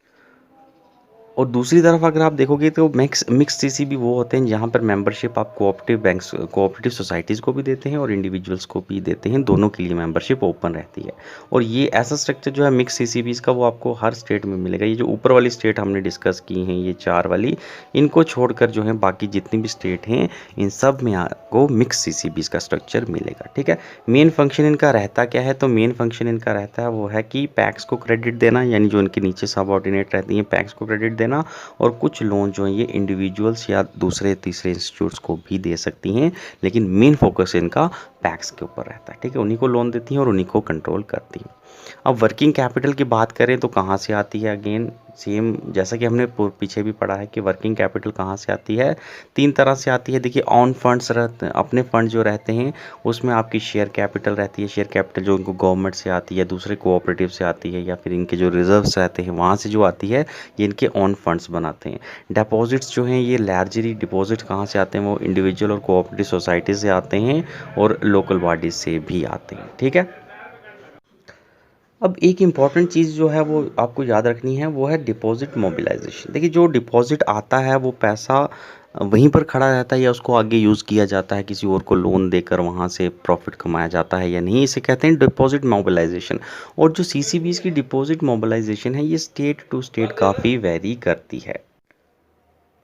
और दूसरी तरफ अगर आप देखोगे तो मिक्स सीसीबी वो होते हैं जहाँ पर मेंबरशिप आप कोऑपरेटिव सोसाइटीज़ को भी देते हैं और इंडिविजुअल्स को भी देते हैं, दोनों के लिए मेंबरशिप ओपन रहती है। और ये ऐसा स्ट्रक्चर जो है मिक्स सीसीबीज़ का वो आपको हर स्टेट में मिलेगा। ये जो ऊपर वाली स्टेट हमने डिस्कस की हैं, ये 4 वाली, इनको छोड़कर जो है बाकी जितनी भी स्टेट हैं इन सब में आपको मिक्स सीसीबीज़ का स्ट्रक्चर मिलेगा, ठीक है। मेन फंक्शन इनका रहता क्या है, तो मेन फंक्शन इनका रहता है वो है कि पैक्स को क्रेडिट देना, यानी जो इनके नीचे सब ऑर्डिनेट रहती हैं पैक्स को क्रेडिट देना, और कुछ लोन जो हैं ये इंडिविजुअल्स या दूसरे तीसरे इंस्टीट्यूट्स को भी दे सकती हैं, लेकिन मेन फोकस इनका पैक्स के ऊपर रहता है, ठीक है। उन्हीं को लोन देती हैं और उन्हीं को कंट्रोल करती हैं। अब वर्किंग कैपिटल की बात करें तो कहाँ से आती है, अगेन सेम जैसा कि हमने पीछे भी पढ़ा है कि वर्किंग कैपिटल कहाँ से आती है, 3 तरह से आती है। देखिए ऑन फंड्स रहते हैं, अपने फंड जो रहते हैं उसमें आपकी शेयर कैपिटल रहती है, शेयर कैपिटल जो इनको गवर्नमेंट से आती है, दूसरे कोऑपरेटिव से आती है, या फिर इनके जो रिजर्व्स रहते हैं वहाँ से जो आती है, ये इनके ऑन फंड्स बनाते हैं। डिपॉजिट्स जो हैं ये लार्जली डिपॉजिट कहाँ से आते हैं, वो इंडिविजुअल और कोऑपरेटिव सोसाइटी से आते हैं और लोकल बॉडीज से भी आते हैं, ठीक है। अब एक इम्पॉर्टेंट चीज़ जो है वो आपको याद रखनी है, वो है डिपॉजिट मोबिलाइजेशन। देखिए जो डिपॉजिट आता है वो पैसा वहीं पर खड़ा रहता है या उसको आगे यूज़ किया जाता है, किसी और को लोन देकर वहाँ से प्रॉफिट कमाया जाता है या नहीं, इसे कहते हैं डिपॉजिट मोबिलाइजेशन। और जो सीसीबीज़ की डिपॉजिट मोबिलाइजेशन है ये स्टेट टू स्टेट काफ़ी वेरी करती है।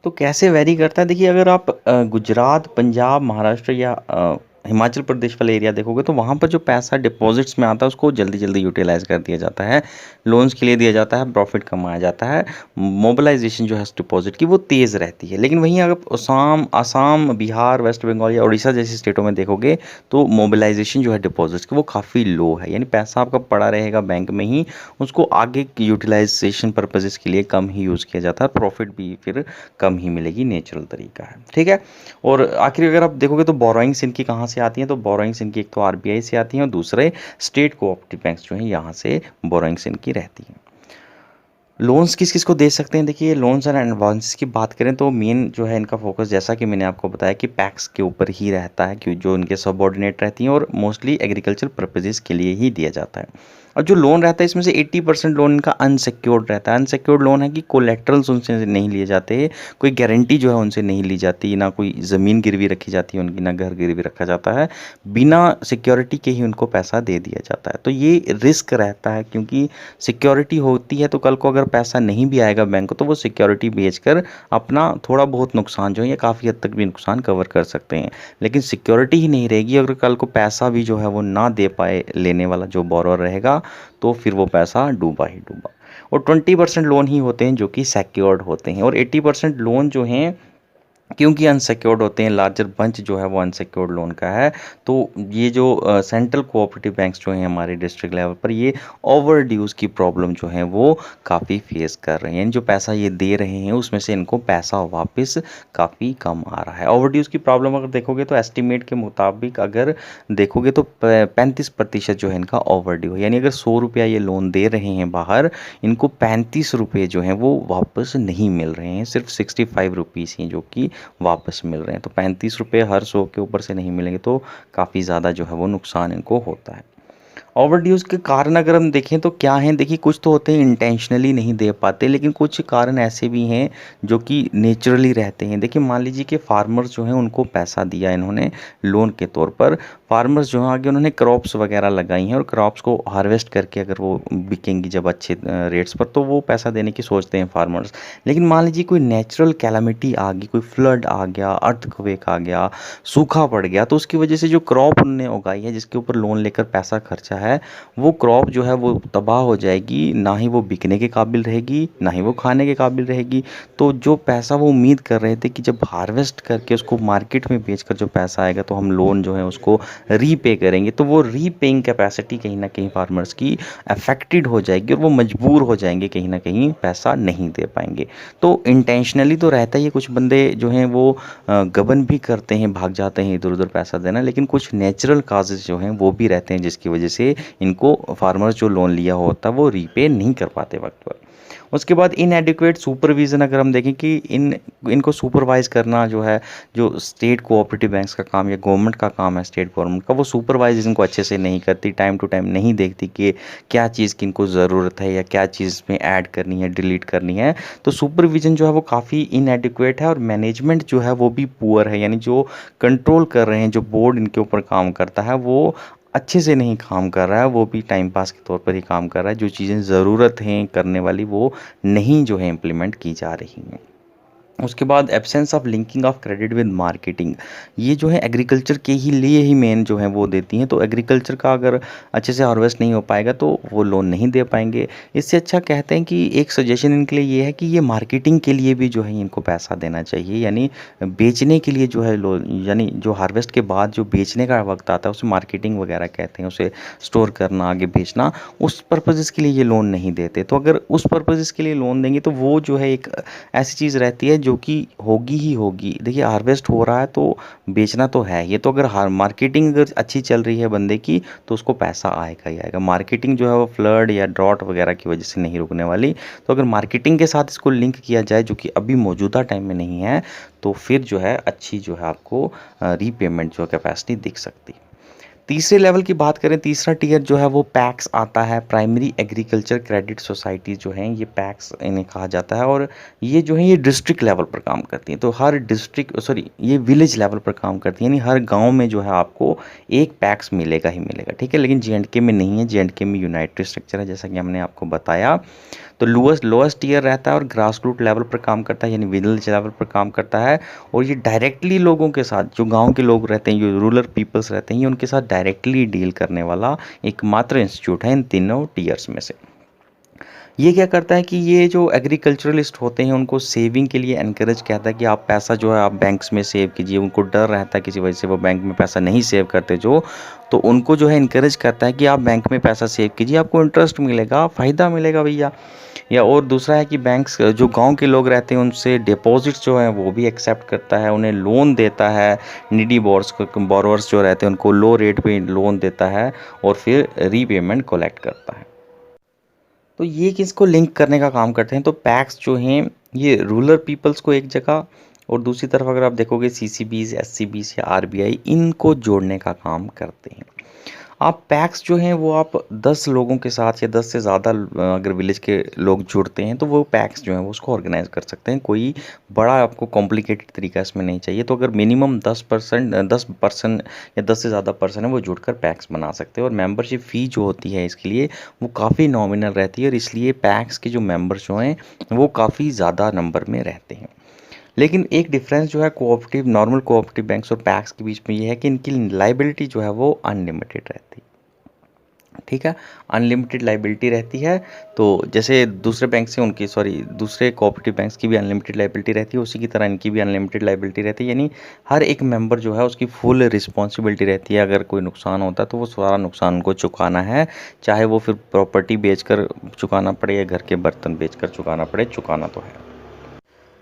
तो कैसे वेरी करता है, देखिए अगर आप गुजरात, पंजाब, महाराष्ट्र या हिमाचल प्रदेश वाला एरिया देखोगे तो वहाँ पर जो पैसा डिपॉजिट्स में आता है उसको जल्दी जल्दी यूटिलाइज़ कर दिया जाता है, लोन्स के लिए दिया जाता है, प्रॉफिट कमाया जाता है, मोबिलाइजेशन जो है डिपॉजिट की वो तेज़ रहती है। लेकिन वहीं अगर आसाम, बिहार, वेस्ट बंगाल या उड़ीसा जैसी स्टेटों में देखोगे तो मोबिलाइजेशन जो है डिपॉजिट्स की वो काफ़ी लो है, यानी पैसा आपका पड़ा रहेगा बैंक में ही, उसको आगे यूटिलाइजेशन पर्पजेज़ के लिए कम ही यूज़ किया जाता है, प्रॉफिट भी फिर कम ही मिलेगी, नेचुरल तरीका है, ठीक है। और आखिर अगर आप देखोगे तो बोरोइंग्स इनकी कहाँ से आती हैं, तो बोरोइंग्स इनकी एक तो आरबीआई से आती हैं और दूसरे स्टेट कोऑपरेटिव बैंक्स जो हैं यहाँ से बोरोइंग्स इनकी रहती हैं। लोन्स किस किस को दे सकते हैं, देखिए लोन्स एंड एडवांस की बात करें तो मेन जो है इनका फोकस जैसा कि मैंने आपको बताया कि पैक्स के ऊपर ही रहता है, कि जो इनके सबऑर्डिनेट रहती हैं और मोस्टली एग्रीकल्चर पर्पजेज़ के लिए ही दिया जाता है। और जो लोन रहता है इसमें से 80% लोन इनका अनसिक्योर्ड रहता है। अनसिक्योर्ड लोन है कि कोलेट्रल्स उनसे नहीं लिए जाते, कोई गारंटी जो है उनसे नहीं ली जाती, ना कोई ज़मीन गिरवी रखी जाती है उनकी, ना घर गिरवी रखा जाता है, बिना सिक्योरिटी के ही उनको पैसा दे दिया जाता है। तो ये रिस्क रहता है, क्योंकि सिक्योरिटी होती है तो कल को अगर पैसा नहीं भी आएगा बैंक को तो वो सिक्योरिटी बेचकर अपना थोड़ा बहुत नुकसान जो है या काफ़ी हद तक भी नुकसान कवर कर सकते हैं। लेकिन सिक्योरिटी ही नहीं रहेगी, अगर कल को पैसा भी जो है वो ना दे पाए लेने वाला जो बोरोअर रहेगा तो फिर वो पैसा डूबा ही डूबा। और 20% लोन ही होते हैं जो कि सिक्योर्ड होते हैं, और 80% लोन जो हैं क्योंकि अनसिक्योर्ड होते हैं, लार्जर बंच जो है वो अनसिक्योर्ड लोन का है। तो ये जो सेंट्रल कोऑपरेटिव बैंक्स जो हैं हमारे डिस्ट्रिक्ट लेवल पर, ये ओवर ड्यूज की प्रॉब्लम जो है वो काफ़ी फेस कर रहे हैं। यानी जो पैसा ये दे रहे हैं उसमें से इनको पैसा वापस काफ़ी कम आ रहा है। ओवर ड्यूज की प्रॉब्लम अगर देखोगे तो एस्टिमेट के मुताबिक अगर देखोगे तो 35% जो है इनका ओवर ड्यू है। यानी अगर 100 रुपया ये लोन दे रहे हैं बाहर, इनको 35 रुपये जो हैं वो वापस नहीं मिल रहे हैं, सिर्फ 65 रुपीज़ ही जो कि वापस मिल रहे हैं। तो 35 रुपये हर 100 के ऊपर से नहीं मिलेंगे तो काफ़ी ज़्यादा जो है वो नुकसान इनको होता है। ओवरड्यूज के कारण अगर हम देखें तो क्या हैं, देखिए कुछ तो होते हैं इंटेंशनली नहीं दे पाते, लेकिन कुछ कारण ऐसे भी हैं जो कि नेचुरली रहते हैं। देखिए मान लीजिए कि फार्मर्स जो हैं उनको पैसा दिया इन्होंने लोन के तौर पर। फार्मर्स जो हैं आगे उन्होंने क्रॉप्स वगैरह लगाई हैं और क्रॉप्स को हार्वेस्ट करके अगर वो बिकेंगी जब अच्छे रेट्स पर तो वो पैसा देने की सोचते हैं फार्मर्स। लेकिन मान लीजिए कोई नेचुरल कैलामिटी आ गई, कोई फ्लड आ गया, अर्थक्वेक आ गया, सूखा पड़ गया, तो उसकी वजह से जो क्रॉप उन्होंने उगाई है जिसके ऊपर लोन लेकर पैसा खर्चा है, वो क्रॉप जो है वो तबाह हो जाएगी। ना ही वो बिकने के काबिल रहेगी, ना ही वो खाने के काबिल रहेगी। तो जो पैसा वो उम्मीद कर रहे थे कि जब हार्वेस्ट करके उसको मार्केट में बेचकर जो पैसा आएगा तो हम लोन जो है उसको रीपे करेंगे, तो वो रीपेइंग कैपेसिटी कहीं ना कहीं फार्मर्स की अफेक्टेड हो जाएगी और वो मजबूर हो जाएंगे, कहीं ना कहीं पैसा नहीं दे पाएंगे। तो इंटेंशनली तो रहता ही है, कुछ बंदे जो हैं वो गबन भी करते हैं, भाग जाते हैं इधर उधर पैसा देना, लेकिन कुछ नेचुरल काजेज जो हैं वो भी रहते हैं जिसकी वजह से इनको फार्मर्स जो लोन लिया होता है वो रीपे नहीं कर पाते वक्त पर। उसके बाद इनएडिक्वेट सुपरविज़न अगर हम देखें कि इनको सुपरवाइज़ करना जो है, जो स्टेट कोऑपरेटिव बैंक्स का काम या गवर्नमेंट का काम है, स्टेट गवर्नमेंट का, वो सुपरवाइज़ इनको अच्छे से नहीं करती, टाइम टू टाइम नहीं देखती कि क्या चीज़ की इनको ज़रूरत है या क्या चीज़ में ऐड करनी है, डिलीट करनी है। तो सुपरविज़न जो है वो काफ़ी इनएडिक्वेट है और मैनेजमेंट जो है वो भी पुअर है। यानी जो कंट्रोल कर रहे हैं, जो बोर्ड इनके ऊपर काम करता है वो अच्छे से नहीं काम कर रहा है, वो भी टाइम पास के तौर पर ही काम कर रहा है। जो चीज़ें ज़रूरत हैं करने वाली वो नहीं जो है इम्प्लीमेंट की जा रही हैं। उसके बाद absence of linking of credit with marketing, ये जो है एग्रीकल्चर के ही लिए ही मेन जो है वो देती हैं। तो एग्रीकल्चर का अगर अच्छे से हार्वेस्ट नहीं हो पाएगा तो वो लोन नहीं दे पाएंगे। इससे अच्छा कहते हैं कि एक सजेशन इनके लिए ये है कि ये मार्केटिंग के लिए भी जो है इनको पैसा देना चाहिए। यानी बेचने के लिए जो है लोन, यानी जो हार्वेस्ट के बाद जो बेचने का वक्त आता है उसे मार्केटिंग वगैरह कहते हैं, उसे स्टोर करना, आगे बेचना, उस पर्पज़ के लिए ये लोन नहीं देते। तो अगर उस पर्पज़ के लिए लोन देंगे तो वो जो है एक ऐसी चीज़ रहती है जो कि होगी ही होगी। देखिए हार्वेस्ट हो रहा है तो बेचना तो है ये, तो अगर हार मार्केटिंग अगर अच्छी चल रही है बंदे की तो उसको पैसा आएगा ही आएगा। मार्केटिंग जो है वो फ्लड या ड्रॉट वगैरह की वजह से नहीं रुकने वाली। तो अगर मार्केटिंग के साथ इसको लिंक किया जाए जो कि अभी मौजूदा टाइम में नहीं है, तो फिर जो है अच्छी जो है आपको रीपेमेंट जो कैपेसिटी दिख सकती है। तीसरे लेवल की बात करें, तीसरा टियर जो है वो पैक्स आता है, प्राइमरी एग्रीकल्चर क्रेडिट सोसाइटी जो हैं ये पैक्स इन्हें कहा जाता है। और ये जो है ये डिस्ट्रिक्ट लेवल पर काम करती हैं। तो हर डिस्ट्रिक्ट सॉरी ये विलेज लेवल पर काम करती हैं, यानी हर गांव में जो है आपको एक पैक्स मिलेगा ही मिलेगा, ठीक है। लेकिन जे में नहीं है, जे में यूनाइटेड स्ट्रक्चर है जैसा कि हमने आपको बताया। तो लोएस्ट टीयर रहता है और ग्रास रूट लेवल पर काम करता है, यानी विलेज लेवल पर काम करता है। और ये डायरेक्टली लोगों के साथ, जो गांव के लोग रहते हैं, जो रूरल पीपल्स रहते हैं, ये उनके साथ डायरेक्टली डील करने वाला एकमात्र इंस्टीट्यूट है इन तीनों टीयर्स में से। ये क्या करता है कि ये जो एग्रीकल्चरलिस्ट होते हैं उनको सेविंग के लिए एनकरेज कहता है कि आप पैसा जो है आप बैंक्स में सेव कीजिए। उनको डर रहता है किसी वजह से वो बैंक में पैसा नहीं सेव करते जो, तो उनको जो है इनकरेज करता है कि आप बैंक में पैसा सेव कीजिए, आपको इंटरेस्ट मिलेगा, फ़ायदा मिलेगा भैया। या और दूसरा है कि बैंक्स जो गांव के लोग रहते हैं उनसे डिपॉजिट्स जो है वो भी एक्सेप्ट करता है, उन्हें लोन देता है। नीडी बोरोवर्स जो रहते हैं उनको लो रेट पे लोन देता है और फिर रीपेमेंट कलेक्ट करता है। तो ये किसको लिंक करने का काम करते हैं, तो पैक्स जो हैं ये रूरल पीपल्स को एक जगह, और दूसरी तरफ अगर आप देखोगे सीसीबीज, एससीबीज या आरबीआई, इनको जोड़ने का काम करते हैं। आप पैक्स जो हैं वो आप 10 लोगों के साथ या 10 से ज़्यादा अगर विलेज के लोग जुड़ते हैं तो वो पैक्स जो हैं वो उसको ऑर्गेनाइज कर सकते हैं। कोई बड़ा आपको कॉम्प्लिकेटेड तरीका इसमें नहीं चाहिए। तो अगर मिनिमम 10 पर्सन या 10 से ज़्यादा पर्सन है वो जुड़कर पैक्स बना सकते हैं। और मेंबरशिप फ़ी जो होती है इसके लिए वो काफ़ी नॉमिनल रहती है, और इसलिए पैक्स के जो मेंबर्स जो हैं वो काफ़ी ज़्यादा नंबर में रहते हैं। लेकिन एक डिफरेंस जो है कोऑपरेटिव, नॉर्मल कोऑपरेटिव बैंक्स और पैक्स के बीच में ये है कि इनकी लाइबिलिटी जो है वो अनलिमिटेड रहती है। ठीक है। अनलिमिटेड लाइबिलिटी रहती है, तो जैसे दूसरे बैंक से उनकी दूसरे कोऑपरेटिव बैंक्स की भी अनलिमिटेड लाइबिलिटी रहती है, उसी की तरह इनकी भी अनलिमिटेड लाइबिलिटी रहती है। यानी हर एक मेंबर जो है उसकी फुल रिस्पॉन्सिबिलिटी रहती है। अगर कोई नुकसान होता है तो वो सारा नुकसान उनको चुकाना है, चाहे वो फिर प्रॉपर्टी बेचकर चुकाना पड़े या घर के बर्तन बेचकर चुकाना पड़े, चुकाना तो है।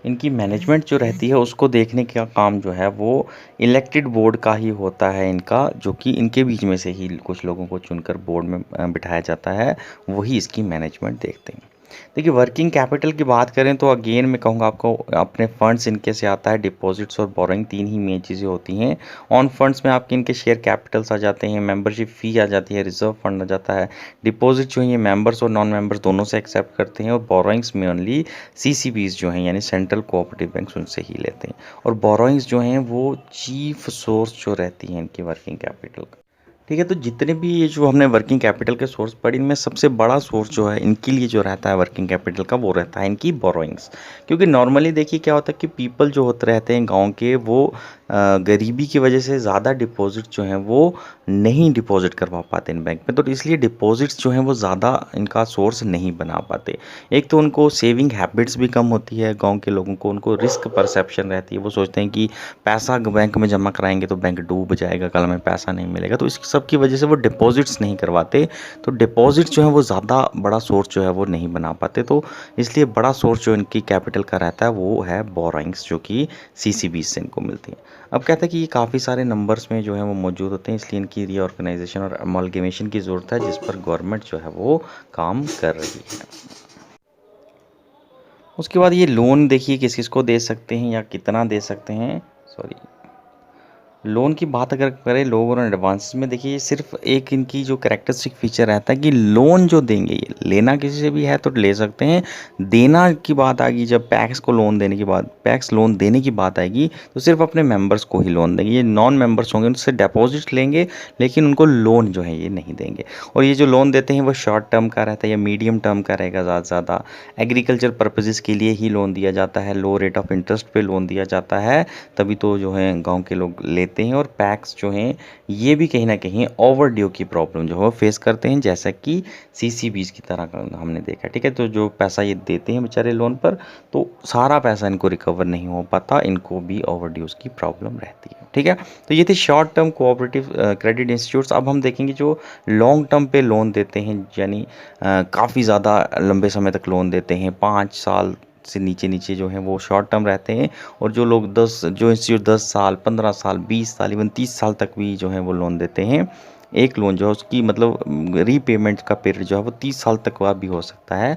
इनकी मैनेजमेंट जो रहती है उसको देखने का काम जो है वो इलेक्टेड बोर्ड का ही होता है इनका, जो कि इनके बीच में से ही कुछ लोगों को चुनकर बोर्ड में बिठाया जाता है, वही इसकी मैनेजमेंट देखते हैं। देखिए, वर्किंग कैपिटल की बात करें तो अगेन मैं कहूँगा आपको, अपने फंड्स इनके से आता है, डिपॉजिट्स और बोरोइंग तीन ही मेन चीज़ें होती हैं। ऑन फंड्स में आपके इनके शेयर कैपिटल्स आ जाते हैं, मेंबरशिप फ़ी आ जाती है, रिजर्व फंड आ जाता है। डिपॉजिट जो है ये मेंबर्स और नॉन मेंबर्स दोनों से एक्सेप्ट करते हैं, और बोरोइंग्स में ओनली सीसीबीज जो हैं यानी सेंट्रल कोऑपरेटिव बैंक्स उनसे ही लेते हैं। और बोरोइंग्स जो हैं वो चीफ सोर्स जो रहती हैं इनकी वर्किंग कैपिटल का। ठीक है, तो जितने भी ये जो हमने वर्किंग कैपिटल के सोर्स पढ़े, इनमें सबसे बड़ा सोर्स जो है इनके लिए जो रहता है वर्किंग कैपिटल का, वो रहता है इनकी बोरोइंग्स। क्योंकि नॉर्मली देखिए क्या होता है कि पीपल जो होते रहते हैं गांव के, वो गरीबी की वजह से ज़्यादा डिपॉजिट जो हैं वो नहीं डिपॉजिट करवा पाते इन बैंक में, तो इसलिए डिपॉजिट्स जो हैं वो ज़्यादा इनका सोर्स नहीं बना पाते। एक तो उनको सेविंग हैबिट्स भी कम होती है गाँव के लोगों को, उनको रिस्क परसेप्शन रहती है, वो सोचते हैं कि पैसा बैंक में जमा कराएंगे तो बैंक डूब जाएगा, कल में पैसा नहीं मिलेगा, तो इस सब की वजह से वो डिपॉजिट्स नहीं करवाते। तो डिपॉजिट्स जो है वो ज़्यादा बड़ा सोर्स जो है वो नहीं बना पाते, तो इसलिए बड़ा सोर्स जो इनकी कैपिटल का रहता है वो है बोरोइंग्स, जो कि सीसीबी से इनको मिलती है। अब कहते हैं कि ये काफ़ी सारे नंबर्स में जो है वो मौजूद होते हैं, इसलिए इनकी रीऑर्गेनाइजेशन और अमलगेमेशन की ज़रूरत है, जिस पर गवर्नमेंट जो है वो काम कर रही है। उसके बाद ये लोन देखिए किस किस को दे सकते हैं या कितना दे सकते हैं। सॉरी, लोन की बात अगर करें लोन और एडवांस में, देखिए ये सिर्फ एक इनकी जो कैरेक्टरिस्टिक फीचर रहता है कि लोन जो देंगे, ये लेना किसी से भी है तो ले सकते हैं, देना की बात आएगी जब पैक्स को लोन देने की बात, पैक्स लोन देने की बात आएगी तो सिर्फ अपने मेंबर्स को ही लोन देंगे। ये नॉन मेंबर्स होंगे उनसे डिपॉजिट लेंगे, लेकिन उनको लोन जो है ये नहीं देंगे। और ये जो लोन देते हैं वो शॉर्ट टर्म का रहता है या मीडियम टर्म का रहेगा, ज़्यादा से ज़्यादा एग्रीकल्चर पर्पजेज़ के लिए ही लोन दिया जाता है, लो रेट ऑफ इंटरेस्ट पे लोन दिया जाता है, तभी तो जो है गांव के लोग लेते हैं। और पैक्स जो हैं ये भी कहीं ना कहीं ओवर ड्यू की प्रॉब्लम जो है फेस करते हैं, जैसा कि सीसीबीज की तरह का हमने देखा। ठीक है, तो जो पैसा ये देते हैं बेचारे लोन पर, तो सारा पैसा इनको रिकवर नहीं हो पाता, इनको भी ओवर ड्यूज की प्रॉब्लम रहती है। ठीक है, तो ये थे short term cooperative credit institutes. अब हम देखेंगे जो लॉन्ग टर्म पे लोन देते हैं, यानी काफ़ी ज़्यादा लंबे समय तक लोन देते हैं, 5 साल से नीचे नीचे जो है वो शॉर्ट टर्म रहते हैं। और जो लोग जो इंस्टीट्यूट 10 साल, 15 साल, 20 साल, इवन 30 साल तक भी जो है वो लोन देते हैं, एक लोन जो है उसकी मतलब रीपेमेंट का पीरियड जो है वो 30 साल तक का भी हो सकता है,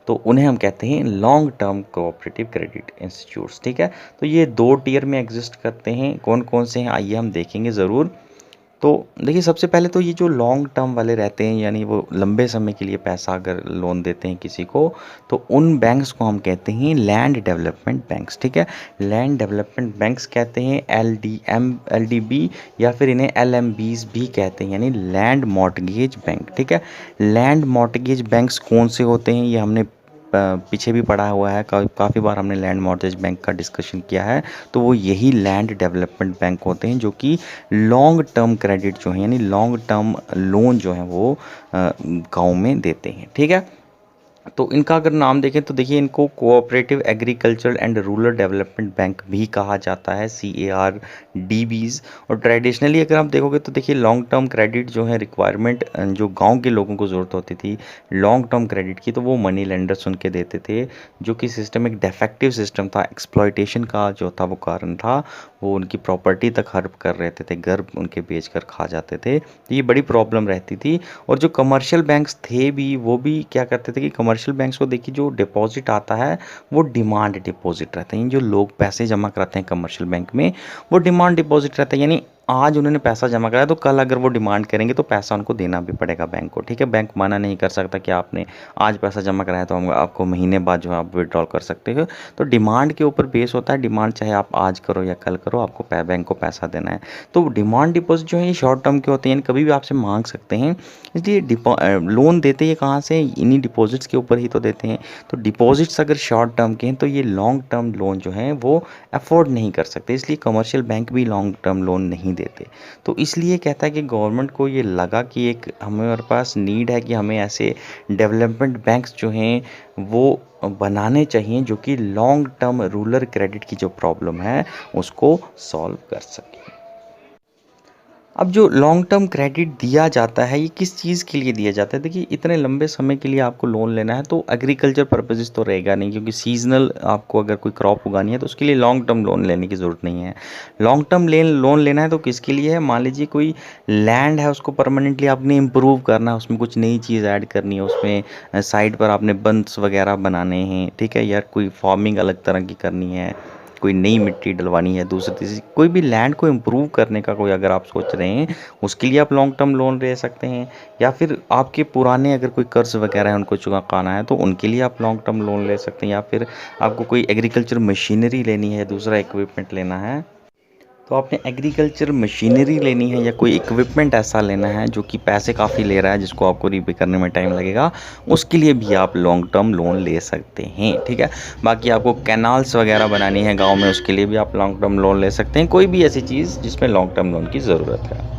तो उन्हें हम कहते हैं long term cooperative credit institutes. ठीक है, तो ये 2 टियर में एग्जिस्ट करते हैं। कौन कौन से हैं आइए हम देखेंगे ज़रूर। तो देखिए, सबसे पहले तो ये जो लॉन्ग टर्म वाले रहते हैं, यानी वो लंबे समय के लिए पैसा अगर लोन देते हैं किसी को, तो उन बैंक्स को हम कहते हैं लैंड डेवलपमेंट बैंक्स। ठीक है, लैंड डेवलपमेंट बैंक्स कहते हैं, LDB या फिर इन्हें LMBs भी कहते हैं, यानी लैंड मॉर्टगेज बैंक। ठीक है, लैंड मॉर्टगेज बैंक्स कौन से होते हैं ये हमने पीछे भी पढ़ा हुआ है, काफ़ी बार हमने लैंड मॉर्टगेज बैंक का डिस्कशन किया है। तो वो यही लैंड डेवलपमेंट बैंक होते हैं, जो कि लॉन्ग टर्म क्रेडिट जो है यानी लॉन्ग टर्म लोन जो है वो गाँव में देते हैं। ठीक है, तो इनका अगर नाम देखें तो देखिए, इनको cooperative agricultural and rural development bank भी कहा जाता है, CARDBs। और ट्रेडिशनली अगर आप देखोगे तो देखिए, लॉन्ग टर्म क्रेडिट जो है रिक्वायरमेंट जो गांव के लोगों को ज़रूरत होती थी लॉन्ग टर्म क्रेडिट की, तो वो मनी लेंडर्स उनके देते थे, जो कि सिस्टम एक डेफेक्टिव सिस्टम था, एक्सप्लॉयटेशन का जो था वो कारण था, वो उनकी प्रॉपर्टी तक हड़प कर रहे थे, घर उनके बेच कर खा जाते थे, तो ये बड़ी प्रॉब्लम रहती थी। और जो कमर्शियल बैंक्स थे भी, वो भी क्या करते थे कि कमर्शियल बैंक्स को देखिए जो डिपॉजिट आता है वो डिमांड डिपॉजिट रहता है। जो लोग पैसे जमा कराते हैं कमर्शियल बैंक में वो डिमांड डिपॉजिट रहता है, यानी आज उन्होंने पैसा जमा कराया तो कल अगर वो डिमांड करेंगे तो पैसा उनको देना भी पड़ेगा बैंक को। ठीक है, बैंक मना नहीं कर सकता कि आपने आज पैसा जमा कराया तो हम आपको महीने बाद जो है आप विड्रॉल कर सकते हो। तो डिमांड के ऊपर बेस होता है, डिमांड चाहे आप आज करो या कल करो, आपको बैंक को पैसा देना है। तो डिमांड डिपॉजिट जो है ये शॉर्ट टर्म के होते हैं, यानी कभी भी आपसे मांग सकते हैं, इसलिए लोन देते हैं कहाँ से, इन्हीं डिपॉजिट्स के ऊपर ही तो देते हैं। तो डिपॉजिट्स अगर शॉर्ट टर्म के हैं तो ये लॉन्ग टर्म लोन जो है वो अफोर्ड नहीं कर सकते, इसलिए कमर्शियल बैंक भी लॉन्ग टर्म लोन नहीं देते। तो इसलिए कहता है कि गवर्नमेंट को ये लगा कि एक हमारे पास नीड है कि हमें ऐसे डेवलपमेंट बैंक्स जो हैं वो बनाने चाहिए जो कि लॉन्ग टर्म रूरल क्रेडिट की जो प्रॉब्लम है उसको सॉल्व कर सकें। अब जो लॉन्ग टर्म क्रेडिट दिया जाता है ये किस चीज़ के लिए दिया जाता है? देखिए इतने लंबे समय के लिए आपको लोन लेना है तो एग्रीकल्चर पर्पसेस तो रहेगा नहीं, क्योंकि सीजनल आपको अगर कोई क्रॉप उगानी है तो उसके लिए लॉन्ग टर्म लोन लेने की ज़रूरत नहीं है। लॉन्ग टर्म लोन लेना है तो किसके लिए है? मान लीजिए कोई लैंड है उसको परमानेंटली आपने इम्प्रूव करना है, उसमें कुछ नई चीज़ ऐड करनी है, उसमें साइड पर आपने बंस वगैरह बनाने हैं, ठीक है, या कोई फार्मिंग अलग तरह की करनी है, कोई नई मिट्टी डलवानी है, दूसरी तीसरी कोई भी लैंड को इम्प्रूव करने का कोई अगर आप सोच रहे हैं उसके लिए आप लॉन्ग टर्म लोन ले सकते हैं। या फिर आपके पुराने अगर कोई कर्ज वगैरह है उनको चुकाना है तो उनके लिए आप लॉन्ग टर्म लोन ले सकते हैं। या फिर आपको कोई एग्रीकल्चर मशीनरी लेनी है, दूसरा इक्विपमेंट लेना है, तो आपने एग्रीकल्चर मशीनरी लेनी है या कोई इक्विपमेंट ऐसा लेना है जो कि पैसे काफ़ी ले रहा है जिसको आपको रीपे करने में टाइम लगेगा, उसके लिए भी आप लॉन्ग टर्म लोन ले सकते हैं, ठीक है। बाकी आपको कैनाल्स वगैरह बनानी है गांव में, उसके लिए भी आप लॉन्ग टर्म लोन ले सकते हैं, कोई भी ऐसी चीज़ जिसमें लॉन्ग टर्म लोन की ज़रूरत है।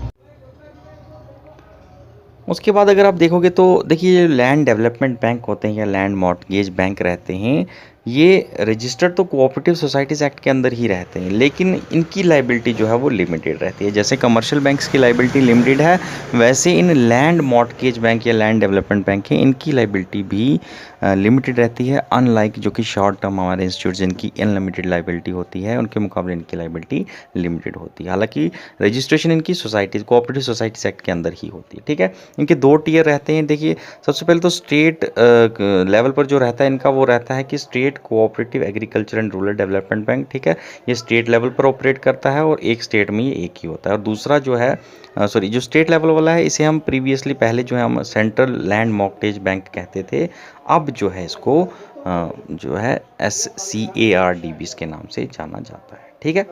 उसके बाद अगर आप देखोगे तो देखिए लैंड डेवलपमेंट बैंक होते हैं या लैंड मॉर्टगेज बैंक रहते हैं, ये रजिस्टर्ड तो कोऑपरेटिव सोसाइटीज़ एक्ट के अंदर ही रहते हैं, लेकिन इनकी लाइबिलिटी जो है वो लिमिटेड रहती है। जैसे कमर्शियल बैंक्स की लाइबिलिटी लिमिटेड है, वैसे इन लैंड मॉर्टगेज बैंक या लैंड डेवलपमेंट बैंक है इनकी लाइबिलिटी भी लिमिटेड रहती है। अनलाइक जो कि शॉर्ट टर्म हमारे इंस्टीट्यूट जिनकी अनलिमिटेड लाइबिलिटी होती है उनके मुकाबले इनकी लाइबिलिटी लिमिटेड होती है। हालांकि रजिस्ट्रेशन इनकी सोसाइटीज कोऑपरेटिव सोसाइटीज एक्ट के अंदर ही होती है, ठीक है। इनके दो टियर रहते हैं। देखिए सबसे पहले तो स्टेट लेवल पर जो रहता है इनका वो रहता है कि state cooperative agriculture and rural development bank, ठीक है, ये स्टेट लेवल पर ऑपरेट करता है और एक स्टेट में ये एक ही होता है। और दूसरा जो है सॉरी जो स्टेट लेवल वाला है इसे हम प्रीवियसली पहले जो है हम सेंट्रल लैंड मॉर्टगेज बैंक कहते थे, अब जो है इसको जो है SCARDB इसके नाम से जाना जाता है, ठीक है।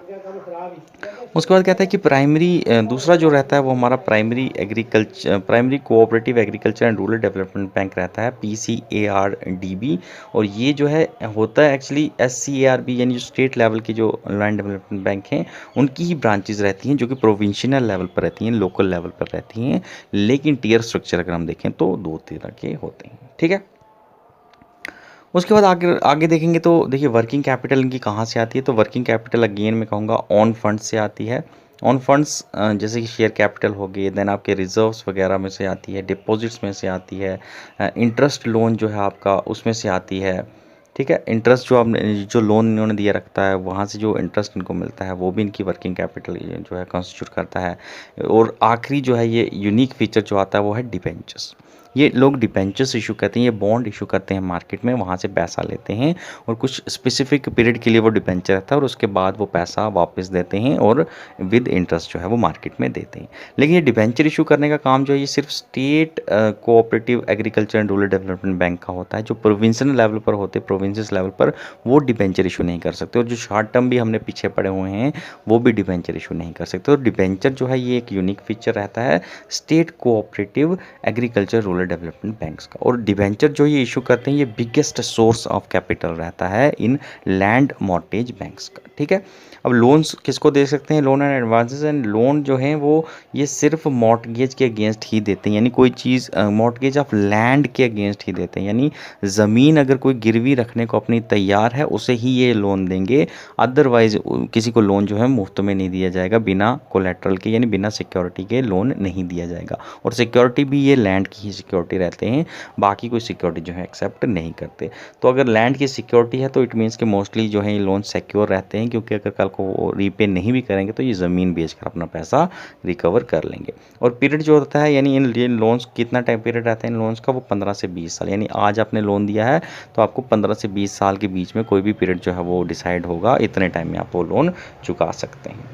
उसके बाद कहता है कि प्राइमरी दूसरा जो रहता है वो हमारा primary cooperative agriculture and rural development bank रहता है PCARDB। और ये जो है होता है एक्चुअली SCARB यानी जो स्टेट लेवल की जो लैंड डेवलपमेंट बैंक हैं उनकी ही ब्रांचेज रहती हैं जो कि प्रोविंशियल लेवल पर रहती हैं, लोकल लेवल पर रहती हैं, लेकिन टीयर स्ट्रक्चर अगर हम देखें तो दो तरह के होते हैं, ठीक है। उसके बाद आगे आगे देखेंगे तो देखिए वर्किंग कैपिटल इनकी कहाँ से आती है, तो वर्किंग कैपिटल अगेन मैं कहूँगा ऑन फंड से आती है। ऑन फंड्स जैसे कि शेयर कैपिटल हो गए, देन आपके रिजर्व्स वगैरह में से आती है, डिपॉजिट्स में से आती है, इंटरेस्ट लोन जो है आपका उसमें से आती है, ठीक है। इंटरेस्ट जो आपने जो लोन इन्होंने दिया रखता है वहाँ से जो इंटरेस्ट इनको मिलता है वो भी इनकी वर्किंग कैपिटल जो है कॉन्स्टिट्यूट करता है। और आखिरी जो है ये यूनिक फीचर जो आता है वो है डिबेंचर्स। ये लोग डिबेंचर्स इशू करते हैं, ये बॉन्ड इशू करते हैं मार्केट में, वहाँ से पैसा लेते हैं और कुछ स्पेसिफिक पीरियड के लिए वो डिबेंचर रहता है और उसके बाद वो पैसा वापस देते हैं और विद इंटरेस्ट जो है वो मार्केट में देते हैं। लेकिन ये डिबेंचर इशू करने का काम जो है ये सिर्फ state cooperative agriculture and rural development bank का होता है। जो प्रोविंशियल लेवल पर होते हैं, प्रोविंसेस लेवल पर वो डिबेंचर इशू नहीं कर सकते, और जो शॉर्ट टर्म भी हमने पीछे पड़े हुए हैं वो भी डिबेंचर इशू नहीं कर सकते। और डिबेंचर जो है ये एक यूनिक फीचर रहता है state cooperative agriculture rural development banks का। और डिबेंचर जो ये इशू करते हैं ये बिगेस्ट सोर्स ऑफ कैपिटल रहता है इन लैंड मॉर्टगेज बैंक्स का, ठीक है। अब लोन्स किसको दे सकते हैं? Loan and advances and loan जो हैं वो ये सिर्फ मॉर्टगेज के अगेंस्ट ही देते हैं, यानी कोई चीज़ मॉर्टगेज ऑफ लैंड के अगेंस्ट ही देते हैं, यानी ज़मीन अगर कोई गिरवी रखने को अपनी तैयार है उसे ही ये लोन देंगे। अदरवाइज किसी को लोन जो है मुफ्त में नहीं दिया जाएगा, बिना कोलेट्रल के यानी बिना सिक्योरिटी के लोन नहीं दिया जाएगा। और सिक्योरिटी भी ये लैंड की ही सिक्योरिटी रहते हैं, बाकी कोई सिक्योरिटी जो है एक्सेप्ट नहीं करते। तो अगर लैंड की सिक्योरिटी है तो इट मीन्स कि मोस्टली जो है ये लोन सिक्योर रहते हैं, क्योंकि अगर कल को रीपे नहीं भी करेंगे तो ये ज़मीन बेचकर अपना पैसा रिकवर कर लेंगे। और पीरियड जो होता है यानी इन लोन्स कितना टाइम पीरियड रहता है इन लोन्स का, वो 15 से 20 साल, यानी आज आपने लोन दिया है तो आपको 15 से 20 साल के बीच में कोई भी पीरियड जो है वो डिसाइड होगा, इतने टाइम में आप वो लोन चुका सकते हैं।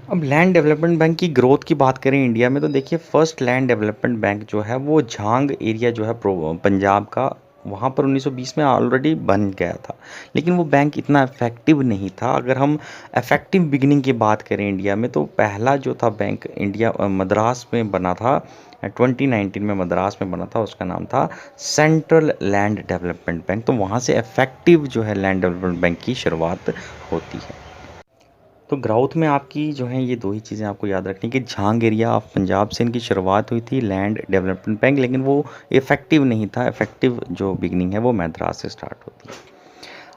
अब लैंड डेवलपमेंट बैंक की ग्रोथ की बात करें इंडिया में तो देखिए फर्स्ट लैंड डेवलपमेंट बैंक जो है वो झांग एरिया जो है पंजाब का, वहाँ पर 1920 में ऑलरेडी बन गया था। लेकिन वो बैंक इतना इफ़ेक्टिव नहीं था। अगर हम इफ़ेक्टिव बिगिनिंग की बात करें इंडिया में तो पहला जो था बैंक इंडिया मद्रास में बना था, 2019 में मद्रास में बना था, उसका नाम था सेंट्रल लैंड डेवलपमेंट बैंक। तो वहाँ से इफ़ेक्टिव जो है लैंड डेवलपमेंट बैंक की शुरुआत होती है। तो ग्राउथ में आपकी जो है ये 2 ही चीज़ें आपको याद रखनी है कि झांग एरिया ऑफ पंजाब से इनकी शुरुआत हुई थी लैंड डेवलपमेंट बैंक, लेकिन वो इफ़ेक्टिव नहीं था। इफ़ेक्टिव जो बिगिनिंग है वो मद्रास से स्टार्ट होती है।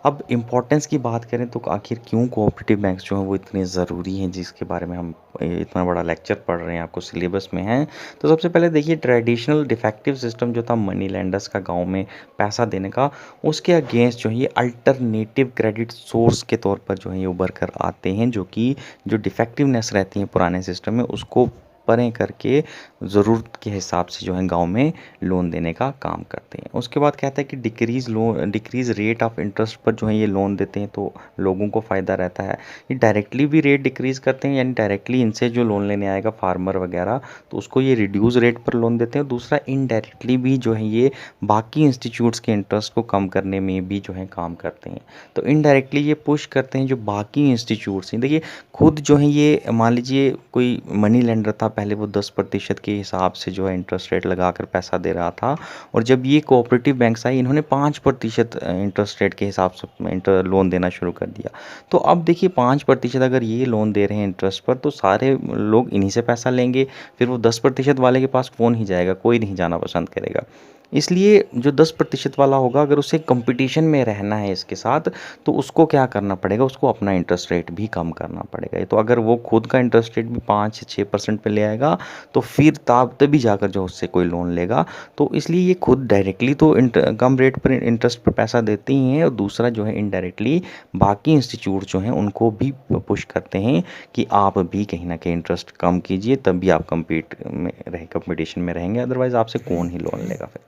अब इम्पोर्टेंस की बात करें तो आखिर क्यों कोऑपरेटिव बैंक्स जो हैं वो इतने ज़रूरी हैं, जिसके बारे में हम इतना बड़ा लेक्चर पढ़ रहे हैं, आपको सिलेबस में है। तो सबसे पहले देखिए, ट्रेडिशनल डिफेक्टिव सिस्टम जो था मनी लेंडर्स का गांव में पैसा देने का, उसके अगेंस्ट जो है ये अल्टरनेटिव क्रेडिट सोर्स के तौर पर जो है ये उभर कर आते हैं, जो कि जो डिफेक्टिवनेस रहती है पुराने सिस्टम में उसको परें करके ज़रूरत के हिसाब से जो है गांव में लोन देने का काम करते हैं। उसके बाद कहता है कि डिक्रीज़ रेट ऑफ इंटरेस्ट पर जो है ये लोन देते हैं, तो लोगों को फ़ायदा रहता है। ये डायरेक्टली भी रेट डिक्रीज़ करते हैं, यानी डायरेक्टली इनसे जो लोन लेने आएगा फार्मर वगैरह, तो उसको ये रिड्यूस रेट पर लोन देते हैं। दूसरा, इनडायरेक्टली भी जो है ये बाकी इंस्टीट्यूट्स के इंटरेस्ट को कम करने में भी जो है काम करते हैं। तो इनडायरेक्टली ये पुश करते हैं जो बाकी इंस्टीट्यूट्स हैं। देखिए, खुद जो है ये मान लीजिए कोई मनी लेंडर था, पहले वो 10% के हिसाब से जो है इंटरेस्ट रेट लगाकर पैसा दे रहा था, और जब ये कोऑपरेटिव बैंक्स आई इन्होंने 5% इंटरेस्ट रेट के हिसाब से इंटर लोन देना शुरू कर दिया। तो अब देखिए 5% अगर ये लोन दे रहे हैं इंटरेस्ट पर, तो सारे लोग इन्हीं से पैसा लेंगे। फिर वो 10% वाले के पास कौन ही जाएगा, कोई नहीं जाना पसंद करेगा। इसलिए जो 10% वाला होगा, अगर उसे कंपटीशन में रहना है इसके साथ, तो उसको क्या करना पड़ेगा, उसको अपना इंटरेस्ट रेट भी कम करना पड़ेगा। तो अगर वो खुद का इंटरेस्ट रेट भी 5 से 6% पे ले आएगा, तो फिर तभी जाकर जो उससे कोई लोन लेगा। तो इसलिए ये खुद डायरेक्टली तो कम रेट पर इंटरेस्ट पर पैसा देते ही हैं, और दूसरा जो है इनडायरेक्टली बाकी इंस्टीट्यूट जो हैं उनको भी पुश करते हैं कि आप भी कहीं ना कहीं इंटरेस्ट कम कीजिए, तभी आप कंपटीशन में रहेंगे, अदरवाइज़ आपसे कौन ही लोन लेगा फिर।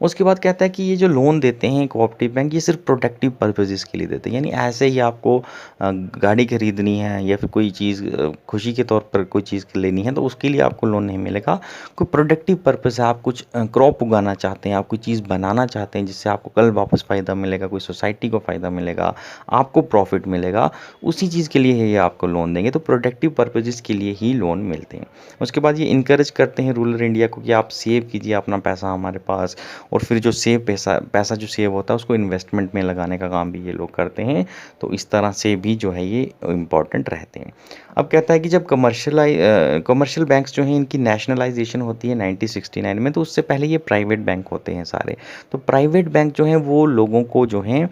उसके बाद कहता है कि ये जो लोन देते हैं कोऑपरेटिव बैंक, ये सिर्फ प्रोटेक्टिव पर्पसेस के लिए देते हैं, यानी ऐसे ही आपको गाड़ी खरीदनी है या फिर कोई चीज़ खुशी के तौर पर कोई चीज़ लेनी है, तो उसके लिए आपको लोन नहीं मिलेगा। कोई प्रोडक्टिव पर्पस है, आप कुछ क्रॉप उगाना चाहते हैं, आप कोई चीज़ बनाना चाहते हैं जिससे आपको कल वापस फ़ायदा मिलेगा, कोई सोसाइटी को फ़ायदा मिलेगा, आपको प्रॉफिट मिलेगा, उसी चीज़ के लिए ये आपको लोन देंगे। तो प्रोडक्टिव पर्पसेस के लिए ही लोन मिलते हैं। उसके बाद ये इनकरेज करते हैं रूरल इंडिया को कि आप सेव कीजिए अपना पैसा हमारे पास, और फिर जो सेव पैसा जो सेव होता है उसको इन्वेस्टमेंट में लगाने का काम भी ये लोग करते हैं। तो इस तरह से भी जो है ये इम्पॉर्टेंट रहते हैं। अब कहता है कि जब कमर्शियल बैंक्स जो हैं इनकी नेशनलाइजेशन होती है 1969 में, तो उससे पहले ये प्राइवेट बैंक होते हैं सारे। तो प्राइवेट बैंक जो हैं वो लोगों को जो हैं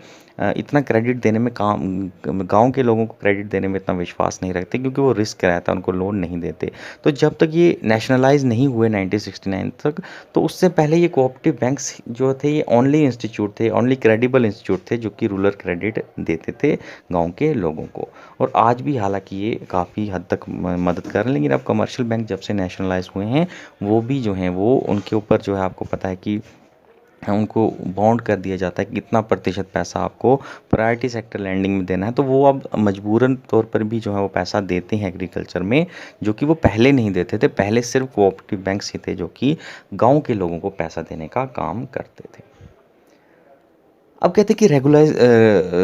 इतना क्रेडिट देने में गांव के लोगों को क्रेडिट देने में इतना विश्वास नहीं रखते, क्योंकि वो रिस्क रहता है, उनको लोन नहीं देते। तो जब तक ये नेशनलाइज नहीं हुए 1969 तक, तो उससे पहले ये कोऑपरेटिव बैंक्स जो थे ये ओनली इंस्टीट्यूट थे, ओनली क्रेडिबल इंस्टीट्यूट थे जो कि रूरल क्रेडिट देते थे गांव के लोगों को। और आज भी हालांकि ये काफ़ी हद तक मदद कर रहे हैं, लेकिन अब कमर्शियल बैंक जब से नेशनलाइज हुए हैं, वो भी जो हैं वो उनके ऊपर जो है आपको पता है कि उनको बाउंड कर दिया जाता है कि इतना प्रतिशत पैसा आपको प्रायोरिटी सेक्टर लैंडिंग में देना है। तो वो अब मजबूरन तौर पर भी जो है वो पैसा देते हैं एग्रीकल्चर में, जो कि वो पहले नहीं देते थे। पहले सिर्फ कोऑपरेटिव बैंक्स ही थे जो कि गांव के लोगों को पैसा देने का काम करते थे। अब कहते हैं कि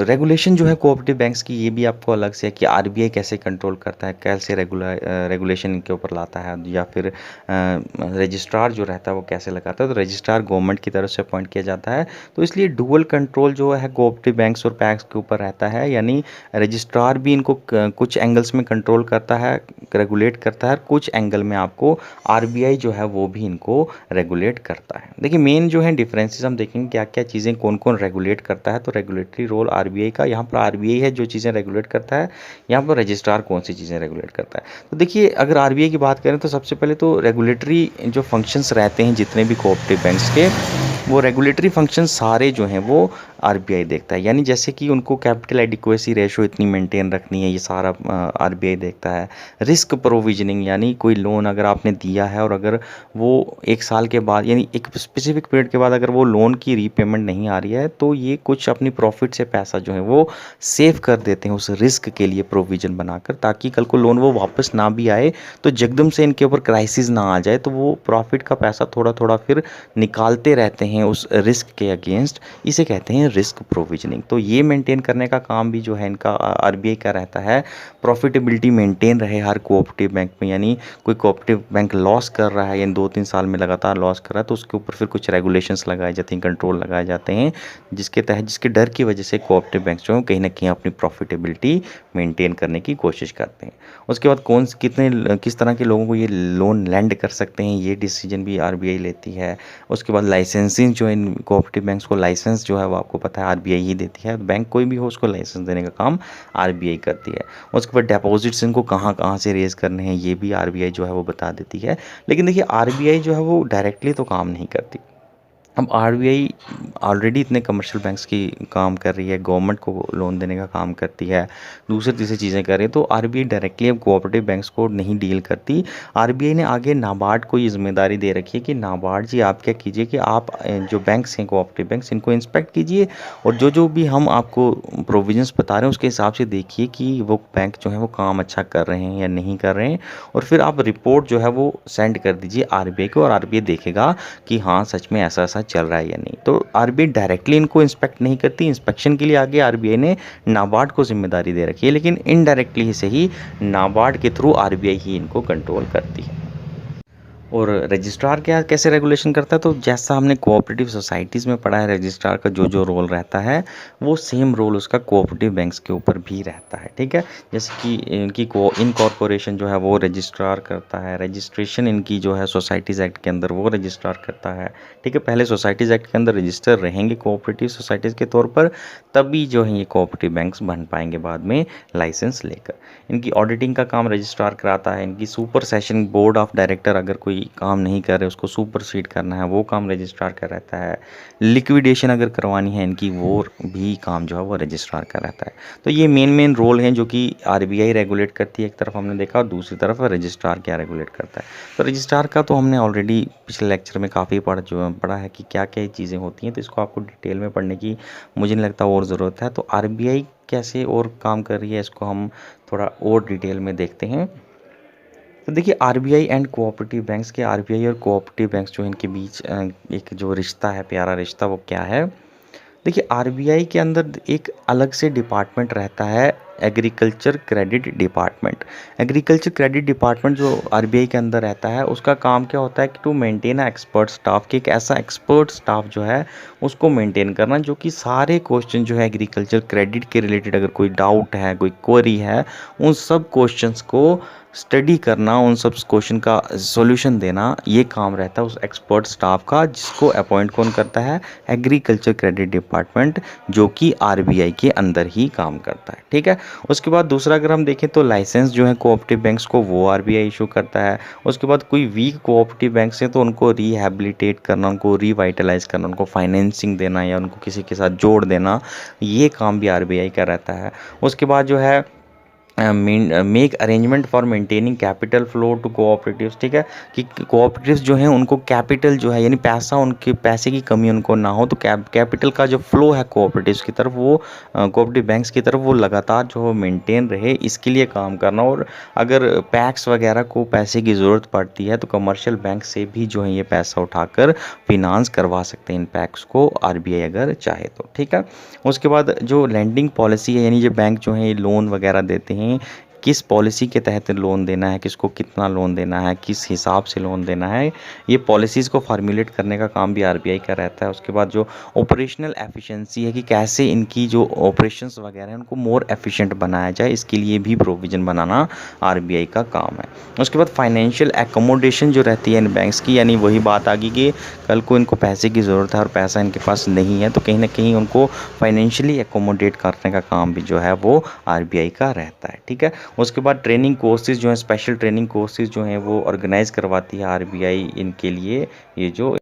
रेगुलेशन जो है कोऑपरेटिव बैंक्स की, ये भी आपको अलग से है कि आरबीआई कैसे कंट्रोल करता है, कैसे रेगुलेशन इनके ऊपर लाता है, या फिर रजिस्ट्रार जो रहता है वो कैसे लगाता है। तो रजिस्ट्रार गवर्नमेंट की तरफ से अपॉइंट किया जाता है। तो इसलिए डुअल कंट्रोल जो है कोऑपरेटिव बैंक्स और पैक्स के ऊपर रहता है, यानी रजिस्ट्रार भी इनको कुछ एंगल्स में कंट्रोल करता है, रेगुलेट करता है, कुछ एंगल में आपको आरबीआई जो है वो भी इनको रेगुलेट करता है। देखिए, मेन जो है डिफरेंसेस हम देखेंगे क्या क्या चीज़ें कौन कौन रेगुलेट करता है। तो रेगुलेटरी रोल आरबीआई का, यहाँ पर आरबीआई है जो चीज़ें रेगुलेट करता है, यहाँ पर रजिस्ट्रार कौन सी चीज़ें रेगुलेट करता है। तो देखिए, अगर आरबीआई की बात करें तो सबसे पहले तो रेगुलेटरी जो फंक्शंस रहते हैं जितने भी कोऑपरेटिव बैंक्स के, वो रेगुलेटरी फंक्शन सारे जो हैं वो आरबीआई देखता है। यानी जैसे कि उनको कैपिटल एडिक्वेसी रेशो इतनी मेंटेन रखनी है, ये सारा आरबीआई देखता है। रिस्क प्रोविजनिंग, यानी कोई लोन अगर आपने दिया है और अगर वो 1 साल के बाद, यानी एक स्पेसिफिक पीरियड के बाद अगर वो लोन की रीपेमेंट नहीं आ रही है, तो ये कुछ अपनी प्रॉफिट से पैसा जो है वो सेव कर देते हैं उस रिस्क के लिए प्रोविजन बनाकर, ताकि कल को लोन वो वापस ना भी आए, तो जगदम से इनके ऊपर क्राइसिस ना आ जाए, तो वो प्रॉफिट का पैसा थोड़ा थोड़ा फिर निकालते रहते हैं उस रिस्क के अगेंस्ट। इसे कहते हैं हैं रिस्क प्रोविजनिंग। तो ये मेंटेन करने का काम भी जो है इनका आरबीआई का रहता है। प्रॉफिटेबिलिटी मेंटेन रहे हर कोऑपरेटिव बैंक में, यानी कोई कोऑपरेटिव बैंक लॉस कर रहा है, यानी 2-3 साल में लगातार लॉस कर रहा है, तो उसके ऊपर फिर कुछ रेगुलेशंस लगाए जाते हैं, कंट्रोल लगाए जाते हैं, जिसके तहत, जिसके डर की वजह से कोऑपरेटिव बैंक जो है कहीं ना कहीं अपनी प्रॉफिटेबिलिटी मेंटेन करने की कोशिश करते हैं। उसके बाद कौन कितने किस तरह के लोगों को ये लोन लैंड कर सकते हैं, ये डिसीजन भी आरबीआई लेती है। उसके बाद लाइसेंसिंग जो है, इन कोऑपरेटिव बैंक्स को लाइसेंस जो है वो आपको पता है आरबीआई ही देती है। बैंक कोई भी हो उसको लाइसेंस देने का काम आरबीआई करती है। उसके बाद डिपॉजिट्स इनको कहाँ कहाँ से रेज करने हैं ये भी आरबीआई जो है वो बता देती है। लेकिन देखिए आरबीआई जो है वो डायरेक्टली तो काम नहीं करती। अब आरबीआई ऑलरेडी इतने कमर्शियल बैंक्स की काम कर रही है, गवर्नमेंट को लोन देने का काम करती है, दूसरी तीसरी चीज़ें कर रही है, तो आरबीआई डायरेक्टली अब कोऑपरेटिव बैंक्स को नहीं डील करती। आरबीआई ने आगे नाबार्ड को ये जिम्मेदारी दे रखी है कि नाबार्ड जी आप क्या कीजिए कि आप जो बैंक्स हैं कोऑपरेटिव बैंक्स, इनको इंस्पेक्ट कीजिए और जो जो भी हम आपको प्रोविजंस बता रहे हैं उसके हिसाब से देखिए कि वो बैंक जो है वो काम अच्छा कर रहे हैं या नहीं कर रहे हैं, और फिर आप रिपोर्ट जो है वो सेंड कर दीजिए आरबीआई को, और आरबीआई देखेगा कि हाँ सच में ऐसा ऐसा चल रहा है या नहीं। तो आरबीआई डायरेक्टली इनको इंस्पेक्ट नहीं करती, इंस्पेक्शन के लिए आगे आरबीआई ने नाबार्ड को जिम्मेदारी दे रखी है, लेकिन इनडायरेक्टली से ही नाबार्ड के थ्रू आरबीआई ही इनको कंट्रोल करती है। और रजिस्ट्रार क्या कैसे रेगुलेशन करता है, तो जैसा हमने कोऑपरेटिव सोसाइटीज़ में पढ़ा है रजिस्ट्रार का जो जो रोल रहता है वो सेम रोल उसका कोऑपरेटिव बैंक्स के ऊपर भी रहता है। ठीक है, जैसे कि इनकी इनकॉर्पोरेशन जो है वो रजिस्ट्रार करता है, रजिस्ट्रेशन इनकी जो है सोसाइटीज़ एक्ट के अंदर वो रजिस्ट्रार करता है। ठीक है, पहले सोसाइटीज़ एक्ट के अंदर रजिस्टर रहेंगे कोऑपरेटिव सोसाइटीज़ के तौर पर, तभी जो है ये कोऑपरेटिव बैंक्स बन पाएंगे बाद में लाइसेंस लेकर। इनकी ऑडिटिंग का काम रजिस्ट्रार कराता है, इनकी super session board of director अगर कोई काम नहीं कर रहे उसको सुपरसीड करना है वो काम रजिस्ट्रार का रहता है। लिक्विडेशन अगर करवानी है इनकी वो भी काम जो है वो रजिस्ट्रार का रहता है। तो ये मेन रोल हैं जो कि आरबीआई रेगुलेट करती है एक तरफ हमने देखा, और दूसरी तरफ रजिस्ट्रार क्या रेगुलेट करता है। तो रजिस्ट्रार का तो हमने ऑलरेडी पिछले लेक्चर में काफ़ी पढ़ा है कि क्या क्या चीज़ें होती हैं, तो इसको आपको डिटेल में पढ़ने की मुझे नहीं लगता और ज़रूरत है। तो आरबीआई कैसे और काम कर रही है इसको हम थोड़ा और डिटेल में देखते हैं। तो देखिए आरबीआई एंड कोऑपरेटिव बैंक्स के, आरबीआई और कोऑपरेटिव बैंक्स जो इनके बीच एक जो रिश्ता है, प्यारा रिश्ता, वो क्या है। देखिए आरबीआई के अंदर एक अलग से डिपार्टमेंट रहता है, agriculture credit department. Agriculture credit department जो आरबीआई के अंदर रहता है उसका काम क्या होता है कि टू मेंटेन एक्सपर्ट स्टाफ, कि एक ऐसा एक्सपर्ट स्टाफ जो है उसको मेंटेन करना जो कि सारे क्वेश्चन जो है एग्रीकल्चर क्रेडिट के रिलेटेड, अगर कोई डाउट है, कोई क्वेरी है, उन सब क्वेश्चंस को स्टडी करना, उन सब क्वेश्चन का सॉल्यूशन देना, ये काम रहता है उस एक्सपर्ट स्टाफ का, जिसको अपॉइंट कौन करता है, एग्रीकल्चर क्रेडिट डिपार्टमेंट, जो कि आरबीआई के अंदर ही काम करता है। ठीक है, उसके बाद दूसरा अगर हम देखें तो लाइसेंस जो है कोऑपरेटिव बैंक्स को वो आरबीआई इशू करता है। उसके बाद कोई वीक कोऑपरेटिव बैंक्स हैं तो उनको रिहैबिलिटेट करना, उनको रिवाइटलाइज करना, उनको फाइनेंसिंग देना या उनको किसी के साथ जोड़ देना, ये काम भी आरबीआई का रहता है। उसके बाद जो है make arrangement for maintaining capital flow to cooperatives. ठीक है, कि कोऑपरेटिव्स जो हैं उनको कैपिटल जो है, यानी पैसा, उनके पैसे की कमी उनको ना हो, तो कैपिटल का जो फ्लो है कोऑपरेटिव्स की तरफ, वो कोऑपरेटिव बैंक्स की तरफ वो लगातार जो है मेंटेन रहे, इसके लिए काम करना। और अगर पैक्स वगैरह को पैसे की ज़रूरत पड़ती है तो कमर्शियल बैंक से भी जो है ये पैसा उठाकर फिनांस करवा सकते हैं इन पैक्स को, आरबीआई अगर चाहे तो। ठीक है, उसके बाद जो लैंडिंग पॉलिसी है, यानी जो बैंक जो है ये लोन वगैरह देते हैं, किस पॉलिसी के तहत लोन देना है, किसको कितना लोन देना है, किस हिसाब से लोन देना है, ये पॉलिसीज़ को फार्मूलेट करने का काम भी आरबीआई का रहता है। उसके बाद जो ऑपरेशनल एफिशिएंसी है कि कैसे इनकी जो ऑपरेशंस वगैरह हैं उनको मोर एफिशिएंट बनाया जाए, इसके लिए भी प्रोविज़न बनाना आरबीआई का काम है। उसके बाद फाइनेंशियल एकोमोडेशन जो रहती है इन बैंक्स की, यानी वही बात आ गई कि कल को इनको पैसे की ज़रूरत है और पैसा इनके पास नहीं है, तो कहीं ना कहीं उनको फाइनेंशियली एकोमोडेट करने का काम भी जो है वो आरबीआई का रहता है। ठीक है, उसके बाद ट्रेनिंग कोर्सेज जो हैं, स्पेशल ट्रेनिंग कोर्सेज जो हैं वो ऑर्गेनाइज़ करवाती है आरबीआई इनके लिए, ये जो।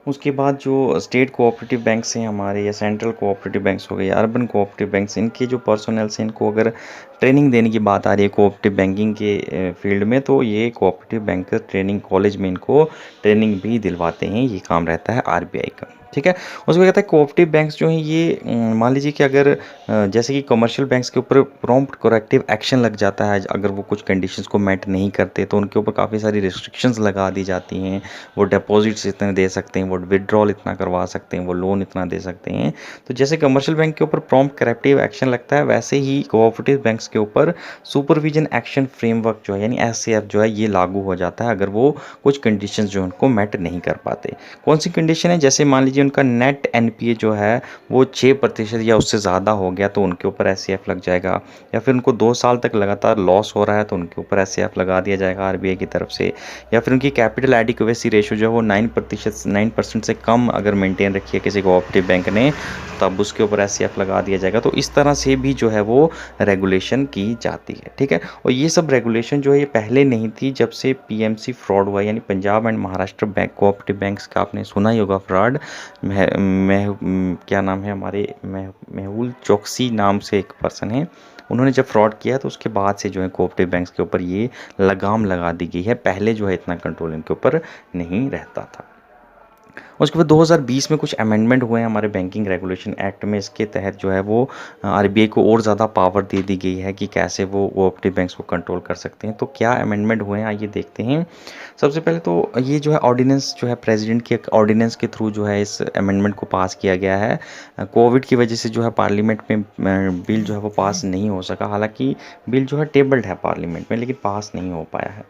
उसके बाद जो स्टेट कोऑपरेटिव बैंक्स हैं हमारे, या सेंट्रल कोऑपरेटिव बैंक्स हो गए, या अर्बन कोऑपरेटिव बैंक्स, इनके जो पर्सनल्स हैं इनको अगर ट्रेनिंग देने की बात आ रही है कोऑपरेटिव बैंकिंग के फील्ड में, तो ये कोऑपरेटिव बैंकर ट्रेनिंग कॉलेज में इनको ट्रेनिंग भी दिलवाते हैं, ये काम रहता है आरबीआई का। ठीक है। उसमें कहता है कोऑपरेटिव बैंक्स जो हैं ये मान लीजिए कि अगर जैसे कि कमर्शियल बैंक्स के ऊपर प्रॉम्प्ट करेक्टिव एक्शन लग जाता है, अगर वो कुछ कंडीशंस को मेट नहीं करते तो उनके ऊपर काफ़ी सारी रिस्ट्रिक्शंस लगा दी जाती हैं। वो डिपॉजिट्स इतने दे सकते हैं, वो विड्रॉल इतना करवा सकते हैं, वो लोन इतना दे सकते हैं। तो जैसे कमर्शियल बैंक के ऊपर प्रॉम्प्ट करेक्टिव एक्शन लगता है, वैसे ही कोऑपरेटिव बैंक्स के ऊपर सुपरविजन एक्शन फ्रेमवर्क जो है यानी SAF जो है ये लागू हो जाता है अगर वो कुछ कंडीशंस जो उनको मेट नहीं कर पाते। कौन सी कंडीशन है? जैसे मान लीजिए उनका नेट NPA जो है वो 6% या उससे ज़्यादा हो गया तो उनके ऊपर SAF लग जाएगा, या फिर उनको 2 साल तक लगातार लॉस हो रहा है तो उनके ऊपर SAF लगा दिया जाएगा RBI की तरफ से, या फिर उनकी कैपिटल एडिक्वेसी रेशो जो है वो 9% से कम अगर मेंटेन रखी है किसी कोऑपरेटिव बैंक ने, तब उसके ऊपर SAF लगा दिया जाएगा। तो इस तरह से भी जो है वो रेगुलेशन की जाती है। ठीक है। और ये सब रेगुलेशन जो है ये पहले नहीं थी, जब से PMC फ्रॉड हुआ, यानी Punjab and Maharashtra bank cooperative banks का आपने सुना ही होगा फ्रॉड। क्या नाम है हमारे मेहुल चौकसी नाम से एक पर्सन है, उन्होंने जब फ्रॉड किया तो उसके बाद से जो है कोऑपरेटिव बैंक्स के ऊपर ये लगाम लगा दी गई है। पहले जो है इतना कंट्रोल इनके ऊपर नहीं रहता था। उसके बाद 2020 में कुछ अमेंडमेंट हुए हैं हमारे बैंकिंग रेगुलेशन एक्ट में। इसके तहत जो है वो RBI को और ज़्यादा पावर दे दी गई है कि कैसे वो कोऑपरेटिव बैंक्स को कंट्रोल कर सकते हैं। तो क्या अमेंडमेंट हुए हैं आइए देखते हैं। सबसे पहले तो ये जो है ऑर्डिनेंस जो है प्रेसिडेंट के ऑर्डिनेंस के थ्रू जो है इस अमेंडमेंट को पास किया गया है। कोविड की वजह से जो है पार्लियामेंट में बिल जो है वो पास नहीं हो सका। हालांकि बिल जो है टेबल्ड है पार्लियामेंट में, लेकिन पास नहीं हो पाया है।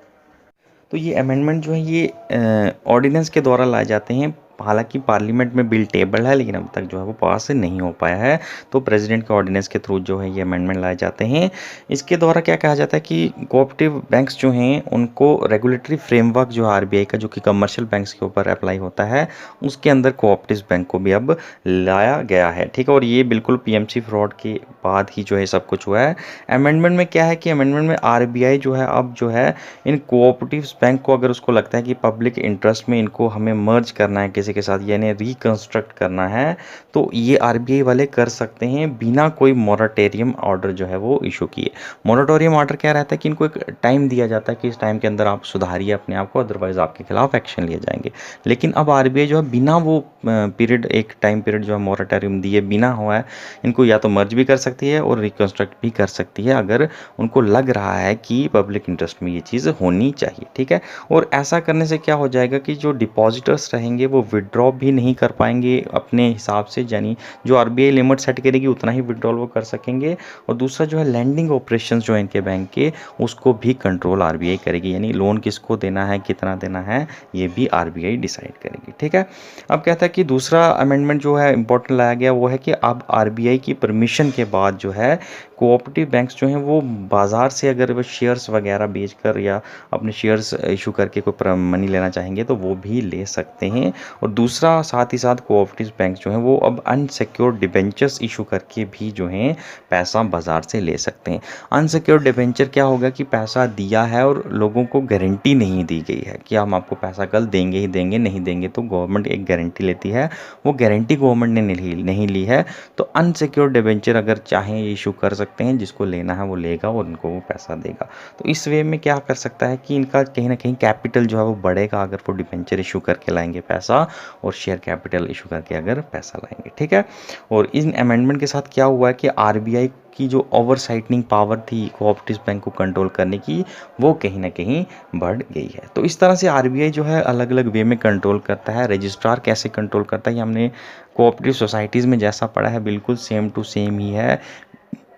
तो ये अमेंडमेंट जो है ये ऑर्डिनेंस के द्वारा लाए जाते हैं। हालांकि पार्लियामेंट में बिल टेबल है, लेकिन अब तक जो है वो पास नहीं हो पाया है। तो प्रेसिडेंट के ऑर्डिनेंस के थ्रू जो है ये अमेंडमेंट लाए जाते हैं। इसके द्वारा क्या कहा जाता है कि कोऑपरेटिव बैंक्स जो हैं उनको रेगुलेटरी फ्रेमवर्क जो RBI का, जो कि कमर्शियल बैंक्स के ऊपर अप्लाई होता है, उसके अंदर कोऑपरेटिव बैंक को भी अब लाया गया है। ठीक है। और ये बिल्कुल PMC फ्रॉड के बाद ही जो है सब कुछ हुआ है। अमेंडमेंट में क्या है कि अमेंडमेंट में RBI जो है अब जो है इन कोऑपरेटिव बैंक को, अगर उसको लगता है कि पब्लिक इंटरेस्ट में इनको हमें मर्ज करना है किसी के साथ, यानी रिकंस्ट्रक्ट करना है, तो ये RBI वाले कर सकते हैं बिना कोई मोरेटोरियम ऑर्डर जो है वो इशू किए। मोरेटोरियम ऑर्डर क्या रहता है कि इनको एक टाइम दिया जाता है कि इस टाइम के अंदर आप सुधारिए अपने आप को, अदरवाइज आपके खिलाफ एक्शन लिए जाएंगे। लेकिन अब RBI जो है बिना वो पीरियड, एक टाइम पीरियड जो है मोरेटोरियम दिए बिना हुआ है, इनको या तो मर्ज भी कर सकती है और रिकंस्ट्रक्ट भी कर सकती है अगर उनको लग रहा है कि पब्लिक इंटरेस्ट में ये चीज़ होनी चाहिए। ठीक है। और ऐसा करने से क्या हो जाएगा कि जो डिपॉजिटर्स रहेंगे वो विड्रॉ भी नहीं कर पाएंगे अपने हिसाब से, यानी जो RBI लिमिट सेट करेगी उतना ही विड्रॉल वो कर सकेंगे। और दूसरा जो है लैंडिंग ऑपरेशंस जो है इनके बैंक के, उसको भी कंट्रोल RBI करेगी, यानी लोन किसको देना है, कितना देना है, ये भी RBI डिसाइड करेगी। ठीक है। अब कहता है कि दूसरा अमेंडमेंट जो है इंपॉर्टेंट लाया गया वो है कि अब RBI की परमिशन के बाद जो है कोऑपरेटिव बैंक्स जो हैं वो बाज़ार से अगर वो शेयर्स वगैरह बेचकर या अपने शेयर्स इशू करके कोई मनी लेना चाहेंगे तो वो भी ले सकते हैं। और दूसरा साथ ही साथ कोऑपरेटिव बैंक जो हैं वो अब अनसिक्योर्ड डिबेंचर्स इशू करके भी जो हैं पैसा बाज़ार से ले सकते हैं। अनसिक्योर्ड डिबेंचर क्या होगा कि पैसा दिया है और लोगों को गारंटी नहीं दी गई है कि हम आपको पैसा कल देंगे ही देंगे, नहीं देंगे तो गवर्नमेंट एक गारंटी लेती है, वो गारंटी गवर्नमेंट ने नहीं ली है, तो अनसिक्योर्ड डिबेंचर अगर चाहें इशू कर सकते हैं, जिसको लेना है वो लेगा और उनको वो पैसा देगा। तो इस वे में क्या कर सकता है कि इनका कहीं ना कहीं कैपिटल जो है वो बढ़ेगा अगर वो डिबेंचर इशू करके लाएंगे पैसा, और शेयर कैपिटल इशू करके अगर पैसा लाएंगे। ठीक है। और इन अमेंडमेंट के साथ क्या हुआ है कि RBI की जो ओवरसाइटनिंग पावर थी कोऑपरेटिव बैंक को कंट्रोल करने की, वो कहीं ना कहीं बढ़ गई है। तो इस तरह से RBI जो है अलग अलग वे में कंट्रोल करता है। रजिस्ट्रार कैसे कंट्रोल करता है, हमने कोऑपरेटिव सोसाइटीज़ में जैसा पढ़ा है बिल्कुल सेम टू सेम ही है।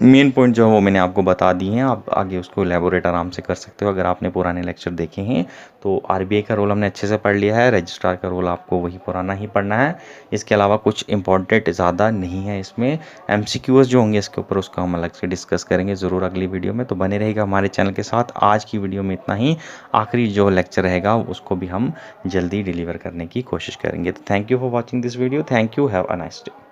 मेन पॉइंट जो है वो मैंने आपको बता दी हैं, आप आगे उसको एलेबोरेट आराम से कर सकते हो अगर आपने पुराने लेक्चर देखे हैं। तो RBI का रोल हमने अच्छे से पढ़ लिया है, रजिस्ट्रार का रोल आपको वही पुराना ही पढ़ना है। इसके अलावा कुछ इंपॉर्टेंट ज़्यादा नहीं है इसमें। MCQs जो होंगे इसके ऊपर उसको हम अलग से डिस्कस करेंगे ज़रूर अगली वीडियो में, तो बने रहेगा हमारे चैनल के साथ। आज की वीडियो में इतना ही, आखिरी जो लेक्चर रहेगा उसको भी हम जल्दी डिलीवर करने की कोशिश करेंगे। तो thank you for watching this video, thank you, have a nice day.